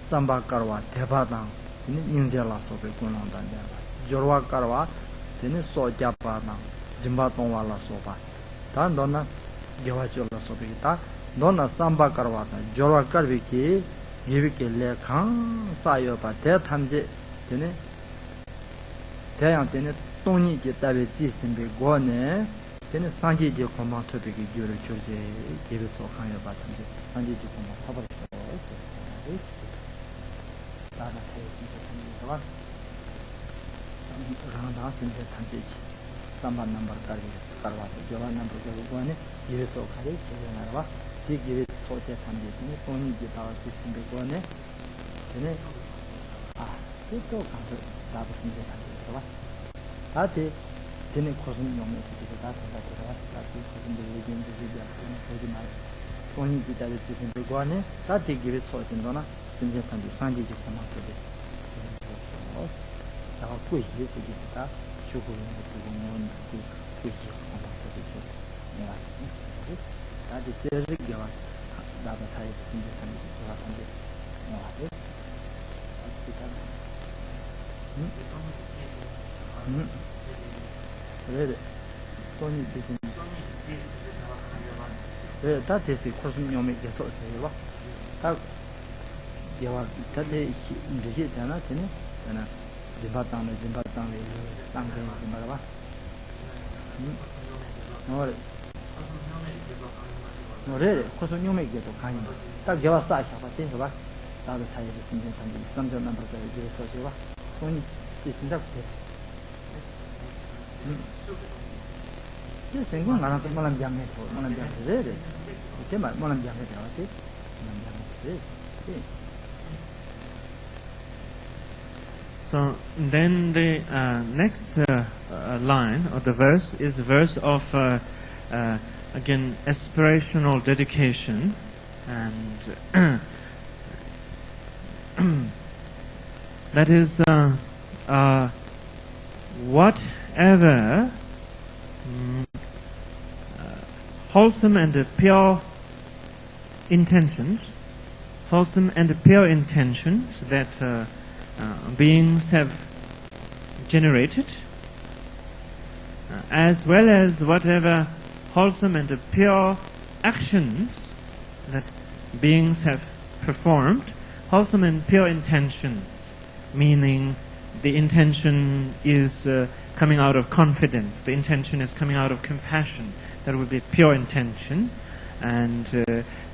samba karwa deba dang tene ingje la so be kunong dan ja jorwa karwa tene so japa na jimba tongwa la so ba ta dona gewa chola so be ta dona samba karwa ta jorwa karbi ki yebi ke le khang sa yo ba te thamje tene tayang tene tongni je tabe ti simbe go ne tene sanji je koma to be ki joro chorje yebi so khang yo ba thamje sanji je koma khabar so ta na te ti ko ba Rangda Sinja Tanjiji, Samba number Karwa, Java number Gavane, give it so Kari, Chilanava, give it so Tanjiji, only get our system Begone, Tene, it took Dava Sinja Tanjava. That is, Tene Cosm Yomi, that is in the region, the video, only get our system Begone, that they give it so in Dona, Sinja Tanjiji, Sanjiji come out of it. Our quiz is that sugar in the quiz that is a regular that type in the Tony that is the question you make the source. You are that in the Jana, and Zimbatan, Sangre, Zimbabwe. No, really, because you make it a kind of that give us such a thing about 다들 사이에 신경 산지 점점 넘어서 이제 소시와 손이 진짜 이제 생각 안 하고 말한 장에 말한 장에 돼. 이제 말한 장에 들어가지. 말한 장에 돼. So then the next line or the verse is the verse of again aspirational dedication, and that is whatever wholesome and pure intentions, that beings have generated, as well as whatever wholesome and pure actions that beings have performed, wholesome and pure intentions, meaning the intention is coming out of confidence, the intention is coming out of compassion, that would be pure intention. And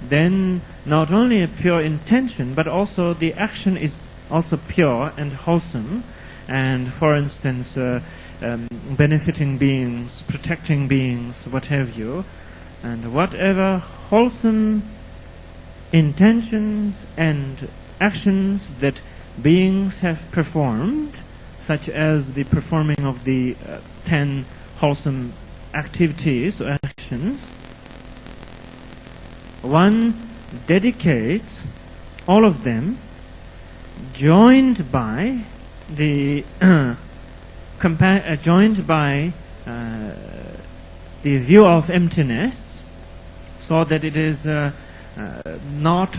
then not only a pure intention, but also the action is also pure and wholesome, and for instance benefiting beings, protecting beings, what have you, and whatever wholesome intentions and actions that beings have performed, such as the performing of the 10 wholesome activities or actions, one dedicates all of them, joined by the the view of emptiness, so that it is not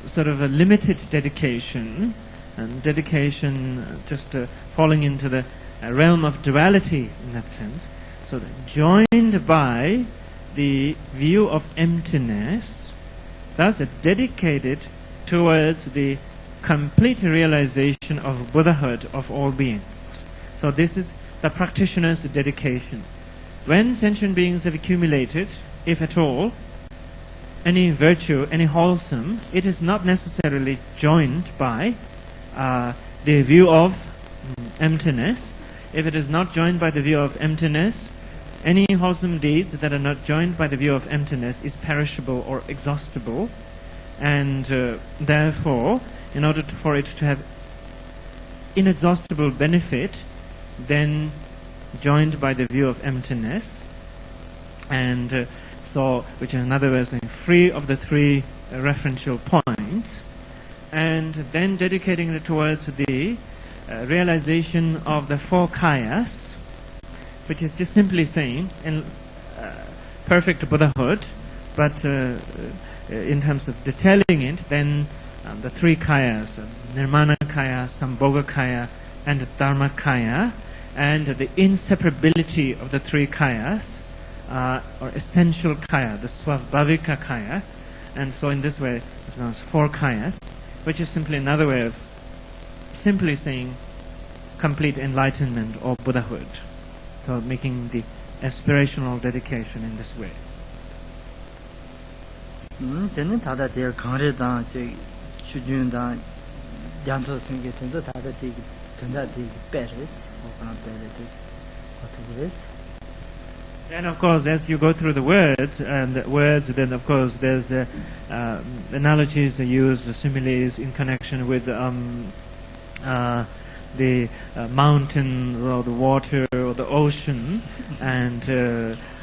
sort of a limited dedication, and dedication just falling into the realm of duality in that sense. So joined by the view of emptiness, thus dedicated towards the complete realization of Buddhahood of all beings. So this is the practitioner's dedication. When sentient beings have accumulated, if at all, any virtue, any wholesome, it is not necessarily joined by the view of emptiness. If it is not joined by the view of emptiness, any wholesome deeds that are not joined by the view of emptiness is perishable or exhaustible, and therefore, in order for it to have inexhaustible benefit, then joined by the view of emptiness, and so, which is another way of saying free of the three referential points, and then dedicating it towards the realization of the four kayas, which is just simply saying in perfect Buddhahood, but in terms of detailing it, then the three kayas, Nirmana kaya, Sambhoga kaya, and Dharma kaya, and the inseparability of the three kayas, or essential kaya, the Swabhavika kaya, and so in this way it's known as four kayas, which is simply another way of simply saying complete enlightenment or Buddhahood. So making the aspirational dedication in this way. 저는 다들 제가 강례당 제 주준당 양초 생기 된다 다들 되게 된다 되게 빼res 그런 빼res 어떻게 Then of course as you go through the words then of course there's analogies used, similes in connection with the mountain or the water or the ocean, and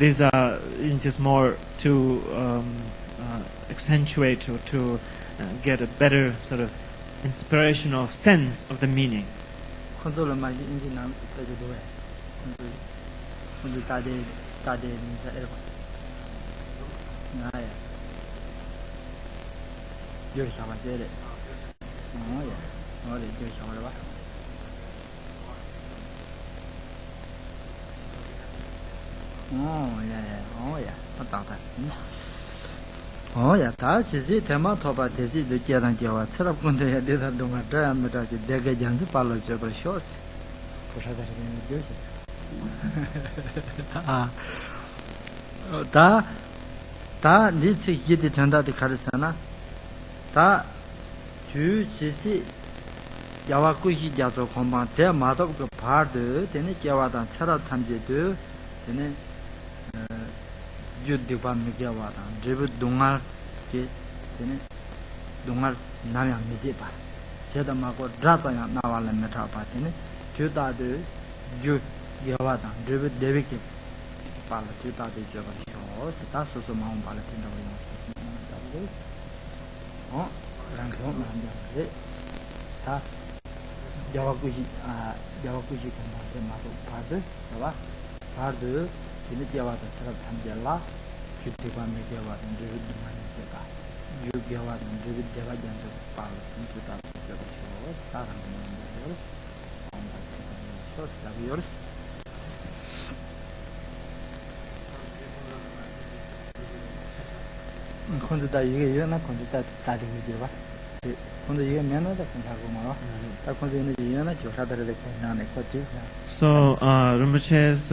these are just more to accentuate or to get a better sort of inspirational sense of the meaning. Oh yeah, that's it. Tema toba desi do jaran jawa. Serap kunde ya desa dunga daya mera si dega jansu palo jabal shos. Pusha dari ni josi. Da ni si yedi tanda di karisana. 다 주지시 야와꾸시 자조 공방 대 마도 그 바드 되네 야와다 차라 탐제도 되네 주디반 미야와다 제부 동알 게 되네 동알 나양 미제 봐 세다마고 드라파야 나와라 메타 바테네 주다드 주 야와다 제부 데비게 발라 주다드 저거 다 소소 마음 발라 된다고 어 그런 거 말한다 다 야와꾸시 공부한테 마도 바드 봐봐 바드 이제 야와다 사람 담절라 주티관 메디아와 인도를 많이 제가 유교와 인도를 제가 전서 바로 인도다 저거 사람 만나요 소스라비얼 콘도다 이게 이거나 콘도다 다리고 봐 콘도 이게 면허다 콘하고 뭐 다 콘도 이제 이거나 조사들을 나네 거지. So Rinpoche's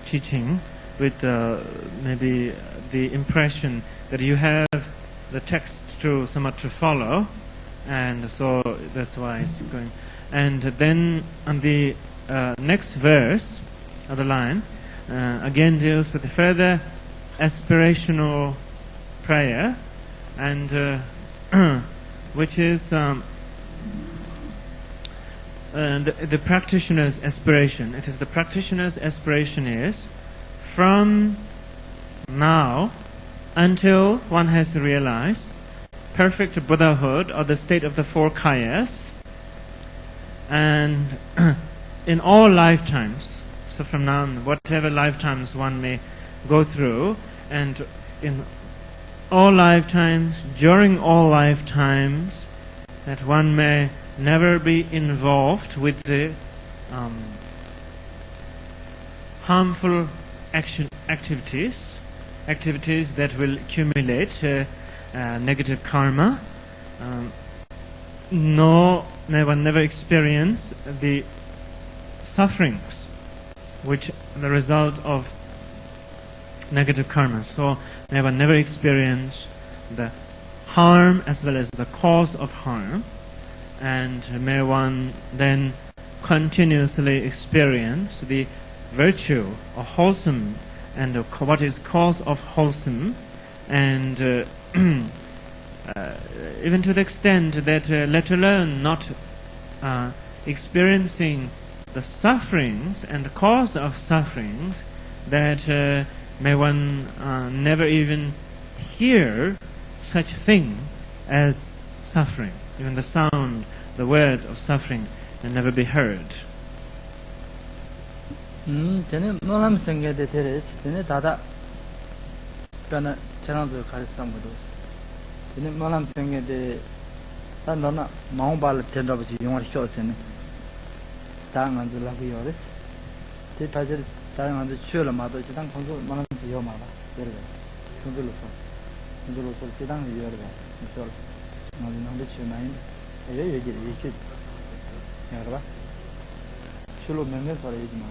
teaching with maybe the impression that you have the text to somewhat to follow, and so that's why it's going. And then on the next verse of the line again deals with the further aspirational prayer, and which is the practitioner's aspiration. It is the practitioner's aspiration is from now until one has realized perfect Buddhahood or the state of the four kayas, and in all lifetimes. So from now on, whatever lifetimes one may go through, and in all lifetimes, during all lifetimes, that one may never be involved with the harmful activities that will accumulate negative karma, nor may one never experience the sufferings which are the result of negative karma. So may one never experience the harm as well as the cause of harm, and may one then continuously experience the virtue or wholesome and what is cause of wholesome, and even to the extent that let alone not experiencing the sufferings and the cause of sufferings, that may one never even hear such thing as suffering. Even the sound, the word of suffering may never be heard. 저는 뭐람 생각에 대해 저는 다다 그러나 저랑도 가르치는 것도 저는 뭐람 생각에 다 너나 마음발 된다고서 용어를 쉬었으니 다만 줄 하고 요래 제 다들 다만 줄 쉬어라 마도 지당 공부 뭐람 지요 마다 그래 공부로서 지당 요래 그래서 뭐는 한데 쉬나인 얘기 봐 술로 맨날 소리 하지 마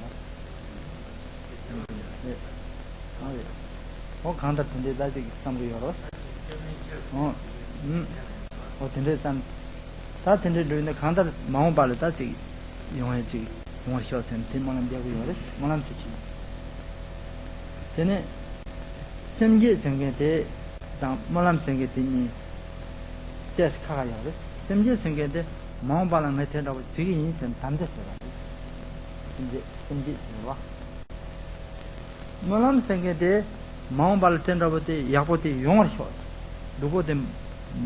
간다 텐데 다지 삼고 열어 텐데 다 텐데 루인데 간다 마음 발을 다지 용해지 용어 쇼센 팀만은 되고 열어 만남 치지 전에 semje 생게데 다 만남 생게데니 테스 카가 열어 semje 생게데 마음 발을 메테라고 지기 인생 담됐어요 이제 semje 와 Malam Sangate, Mount Baltendrabote, Yapote, Yomar shot, Dubote,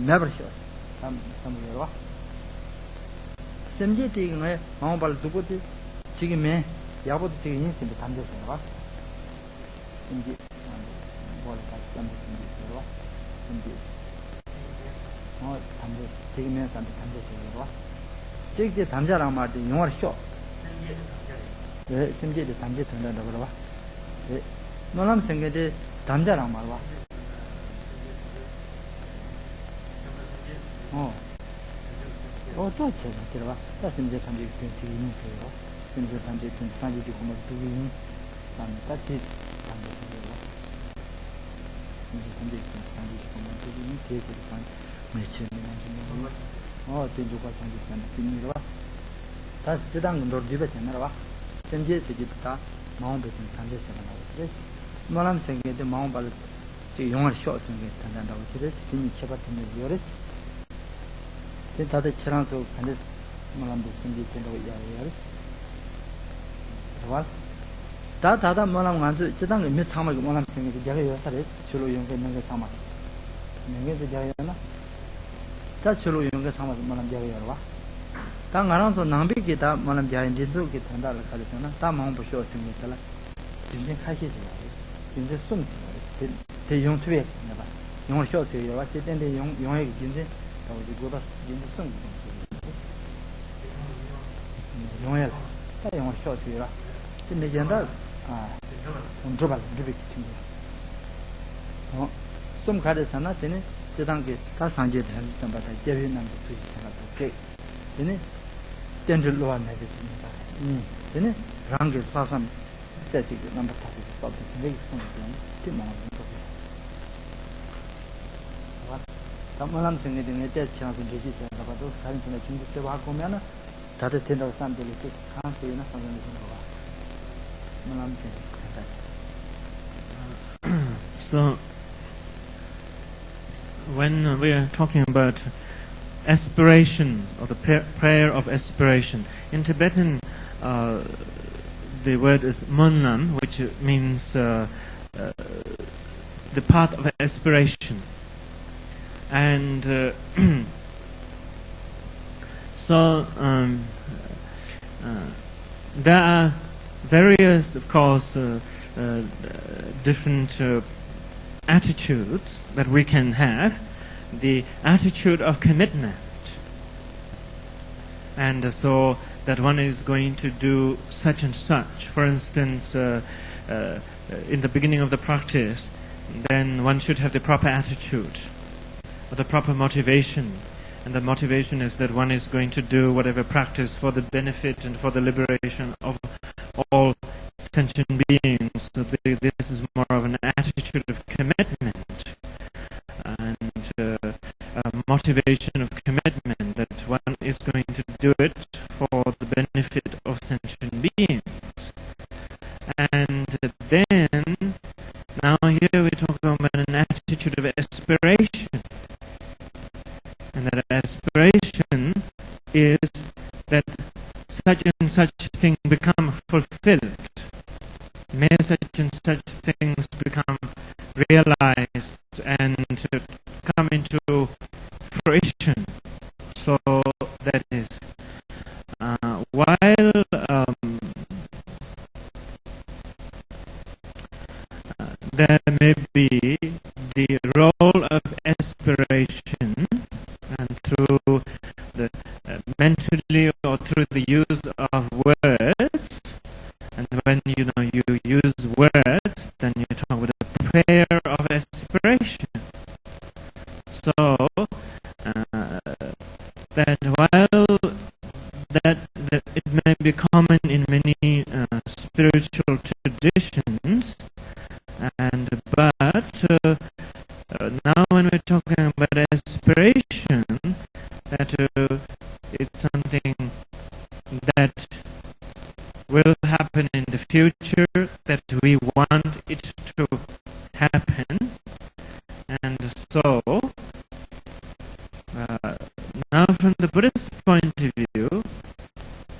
never shot. Some Yorwa. Semje taking a Mount Bal Dubote, Chigime, Yapote in the Tandas. In the Chigime and the Tandas. Take the Tanjara Martin, Yomar shot. Semje the Tanjit and the 노람 생게데 담자랑 말와 또 제가 들어와 다심제 담지 괜찮이 있는 거예요 심제 담지 괜찮이 지고 뭐 두기 난 같이 담지 다다 뭐람 간주 지당 몇 참을 뭐람 생기 자가 요사래 줄로 용게 능게 참아 능게 자야나 다 줄로 용게 참아 뭐람 자가 요와 다 가랑서 남비기다 뭐람 자인 진수기 탄다를 가르잖아 다 마음 보셔 생겼다 진짜开始 진짜 숨지 대 용투에 내가 용을 쉬어서 요와 제대로 용의 진짜 또 이제 고다 진짜 숨 용을 다 용을 쉬어서 요와 근데 전다 drobal dribik chimbo sum khade sana tene chedang ke ta sanje dhan samba ta jebi nam tu sana ta ke tene tendril lo na de tene rang ke sasam te ti number ta ti pa ti sum ti ma ko wa tamalam senge de ne te chang ko jeji sa ba do sarin tene chimbo se ba ko mena ta de tendro sam de ke khan se na sam de ko ba malam senge. So, when we are talking about aspiration, or the prayer of aspiration, in Tibetan the word is monlam, which means the path of aspiration. And so there are various, of course, different attitudes that we can have. The attitude of commitment, and so that one is going to do such and such. For instance, in the beginning of the practice, then one should have the proper attitude, or the proper motivation. And the motivation is that one is going to do whatever practice for the benefit and for the liberation of all sentient beings. So this is more of an attitude of commitment and motivation of commitment, that one is going to do it for the benefit of sentient beings. And then, now here we're talking about an attitude of aspiration. And that aspiration is that such and such thing become fulfilled. May such and such things become realized and come into fruition. So that is, while there may be the role of aspiration, and through the mentally or through the use of words, and when you use words, then you talk with a prayer of aspiration. So that while that it may be common in many spiritual traditions, but now when we're talking about aspiration, that it's something that will happen in the future, that we want it to happen. And so now from the Buddhist point of view,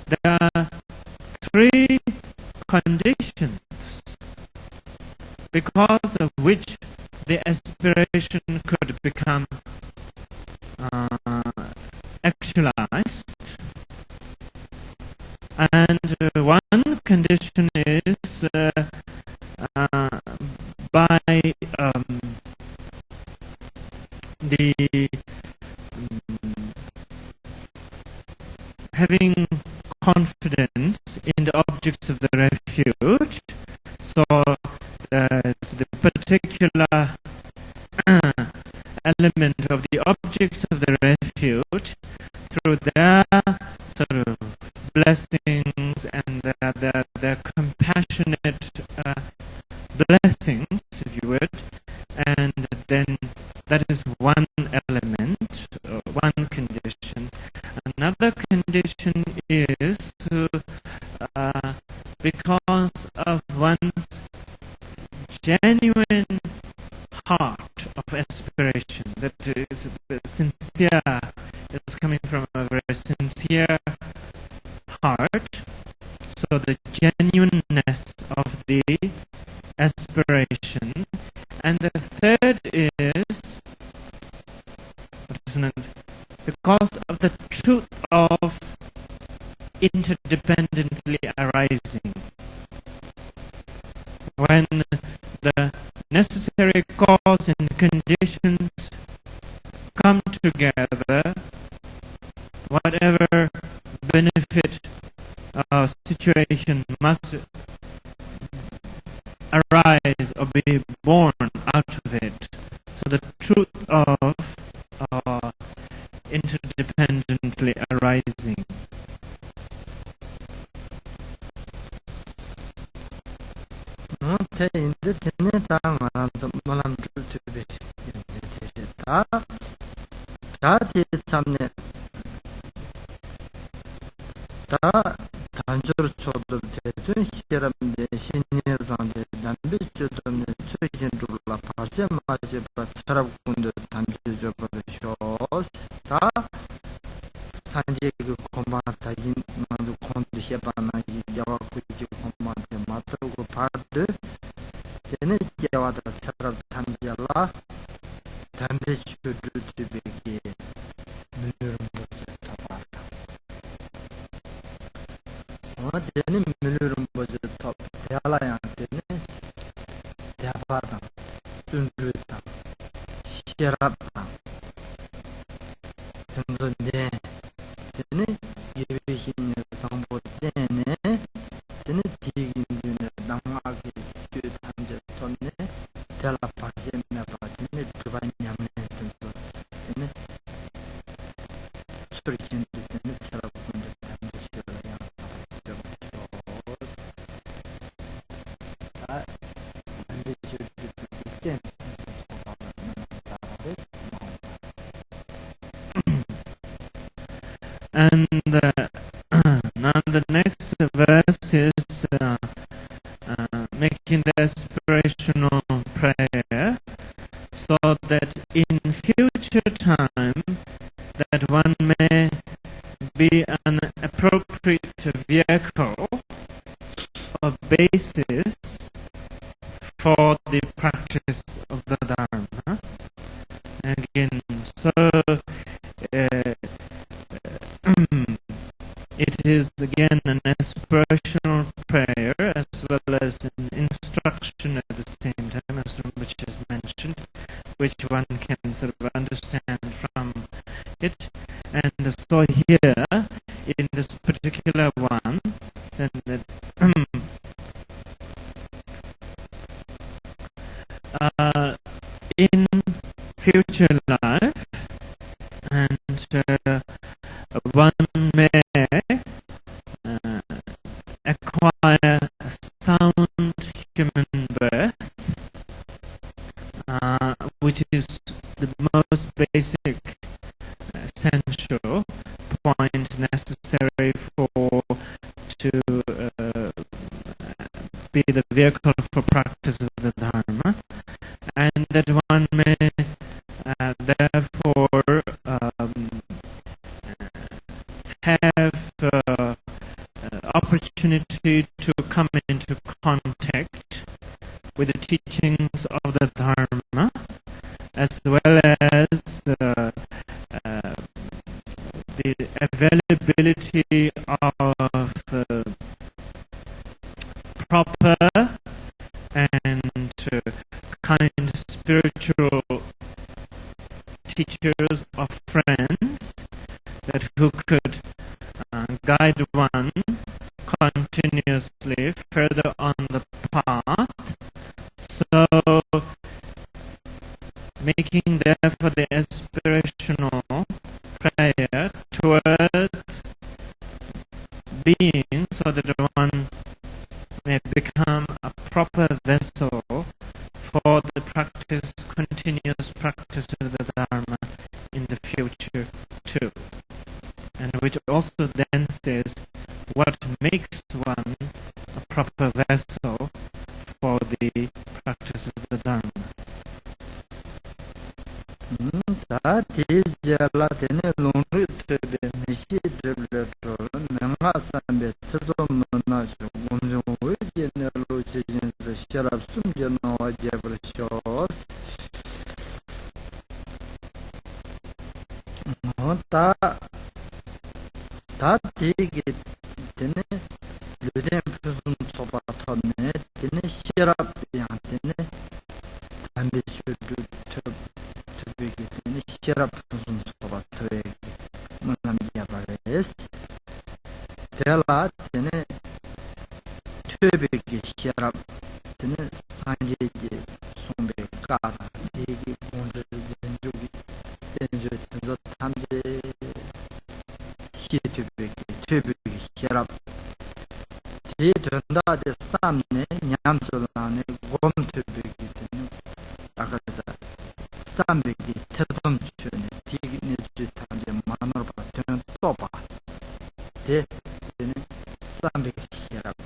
there are three conditions because of which the aspiration could become actualized. And one condition is by the having confidence in the objects of the refuge. So the particular element of the objects of the refuge, through their sort of blessings and their compassionate blessings, if you would, and sincere heart, so the genuineness of the aspiration. And the third is because of the truth of interdependently arising. When the necessary cause and conditions come together, whatever benefit situation must arise or be born out of it. So the truth of interdependently arising. And now the next verse is making the aspirational prayer, so that in future time that one may be an appropriate vehicle or basis for the practice of the Dharma. Again, so it is again an aspirational prayer as well as an instruction at the same time, as which is mentioned, which one can sort of understand from it. And so here, in this particular one, then in future life, and one may acquire a sound human birth, which is the most basic, essential point necessary to be the vehicle for practice of the Dharma, and that one may therefore have opportunity to come into contact with the teachings of the Dharma, as well as the availability of proper and kind spiritual teachers or friends that who could guide one continuously further on the path. So making therefore the aspirational prayer towards being, so that one may become a proper vessel for the practice, continuous practice of the Dharma in the future too. And which also then says what makes one a proper vessel for the practice of the Dharma. Sirtum Nash, Gumjum, Virginia, Lucian, the Sharab Sumjan, or Jabber Shaws. Ta take it, Tene, Ludem Prism Sobatone, Tene, Sharab, Yantene, and they should do to be in Sharab Prism Sobatwe, Manam Yabares. Tela, Tene, Tubik, Sharab, Tene, Sanji, Sombe, Gada, Tigi, Wonder, Jugi, Danger, the Tamde, Tubik, Sharab. He turned out the Samne, Yamsulane, Gom Tubik, Akaza, Sambiki, Tetum Chun, Tigni, Tamde, Manor, Turn Topa. Te, Sambiki, Sharab.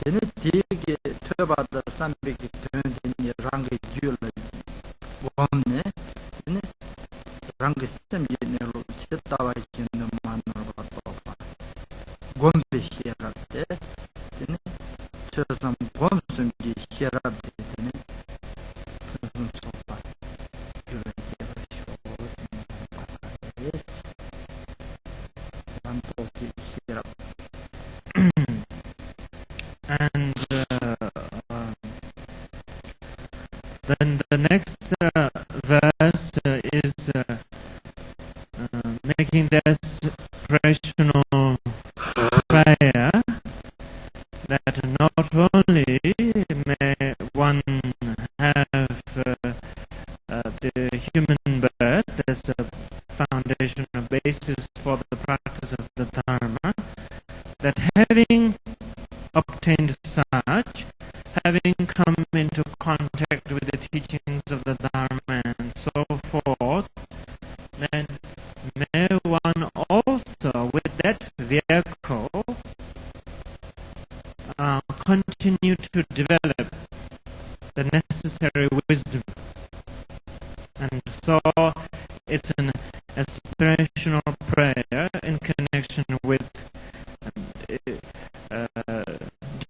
Then Tig, Tuba, the Sambiki turned in Rangi Jul, Gomne, Rangi Semino, Chitawa in the Manor of Topa. Gombe Sharab, then some Gomsum Sharab, then Topa. And then the next verse is making this rational prayer that not only may one have the human birth as a foundation or basis for the practice of the Dharma, that having obtained such, having come into contact with the teachings of the Dharma and so forth, then may one also, with that vehicle, continue to develop the necessary wisdom. And so it's an aspirational prayer in connection with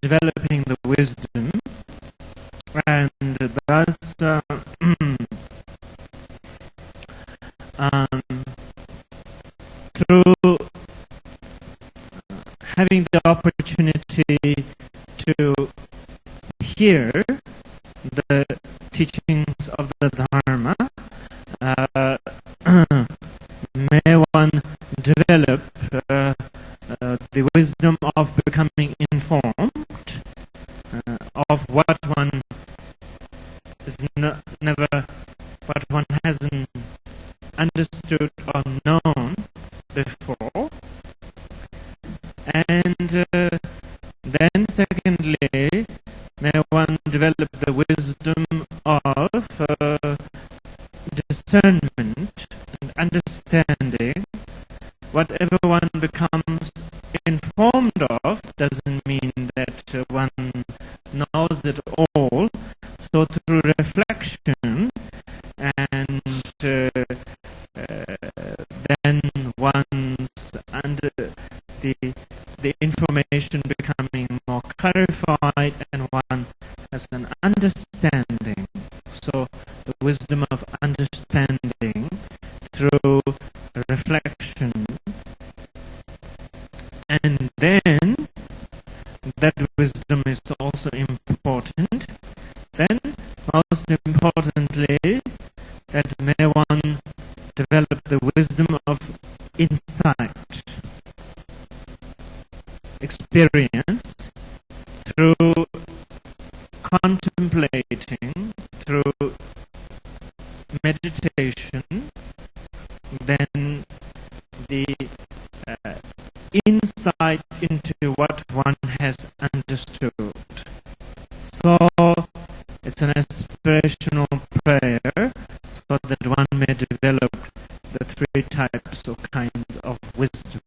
developing the wisdom, and thus through having the opportunity to hear the teachings of the Dharma, may one develop the wisdom of becoming informed of what one is never, what one hasn't understood or known before, and then secondly, may one develop the wisdom of discernment and understanding. Whatever one becomes informed of doesn't mean that one knows it all. So through reflection and then one's under the information becoming more clarified and one has an understanding. So the wisdom of understanding through reflection, and then that wisdom is also important. Then most importantly, that may one develop the wisdom of insight, experience, through contemplating, through meditation, then the insight into what one has understood. So it's an aspirational prayer so that one may develop the three types or kinds of wisdom.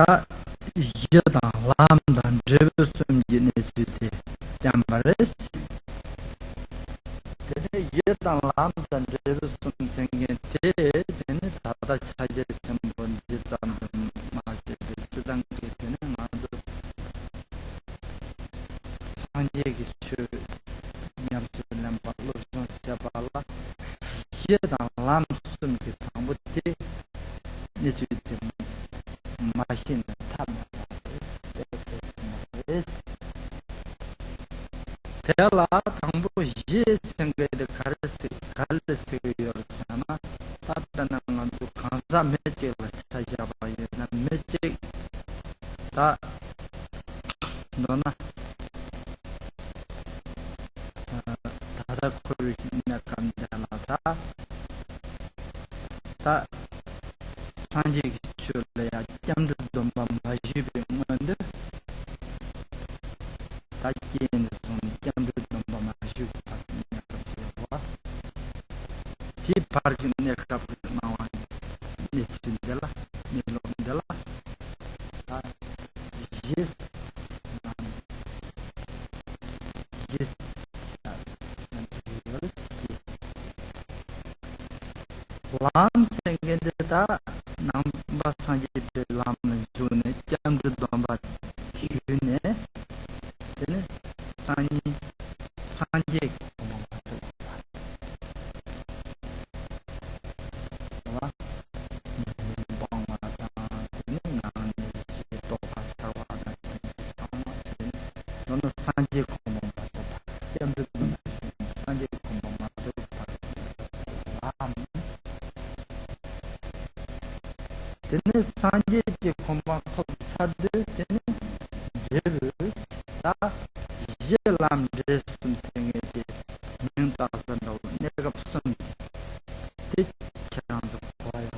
다 여당 람단 제부스um 지네지데 잠바레스 근데 여당 람단 제부스um 생겐테 되는 다다 차제 전번 지담 마제 지당 되는 만도 상제기 슈 냠스는 발로션 샤발라 여당 람스um 그 당부티 니주데 마신 탑 대라 당부 예 생각에 가르스 요르잖아 답다는 건도 강사 매직을 찾아봐야 나 매직 다 너나 다다콜 약간 되나다 다 상지 기출래야 짬도 좀 마시비 뭔데 다 끼는 손 짬도 좀 마시고 받는 티 파르진 내가 나와 니친들라 니론들라 아 예스 예스 람 생긴데다 남바 상지들 람는 주네 짬도 넘바 기네 되는 상지 너는 상지 고문 받다 짬도 상지 고문 받다 람 되는 상지 고문 사드 되는 제르 다 예람 제스um 생에게 명다선도 내가 무슨 대처랑도 보아요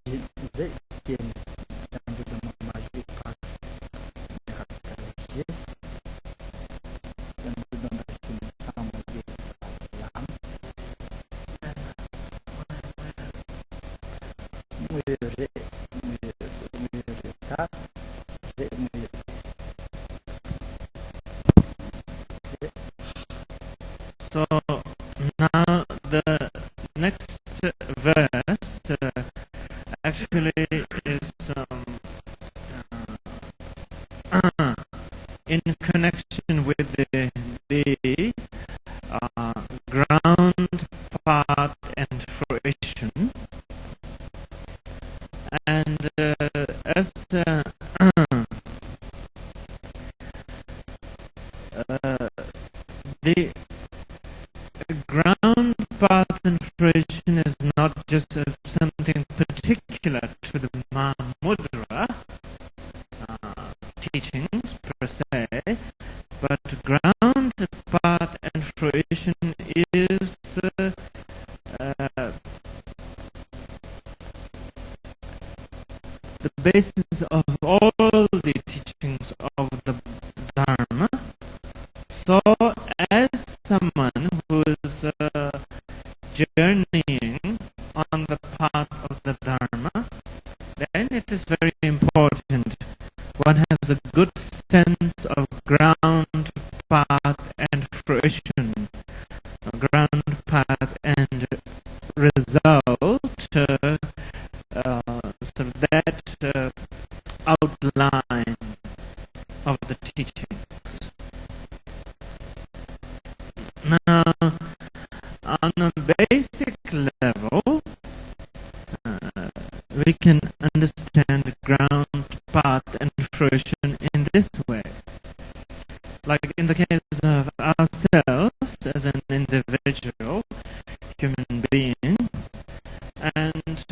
이제 게임 장도 마지막 파 내가 그랬지 장도 마지막 상황이 람 무예레 다 So now the next verse actually is in connection with the ground, path, and fruition, and as the ground, path, and fruition is not just something particular to the Mahamudra teachings per se, but ground, path, and fruition is the basis of all the teachings of the Dharma. So, as someone who is journeying on the path of the Dharma, then it is very important one has a good sense of ground, path, and fruition, ground, path, and result, so that outline of the teachings. Now, on a basic level, we can understand ground, path, and fruition in this way. Like in the case of ourselves as an individual human being, and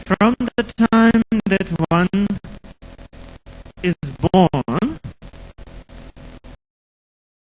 from the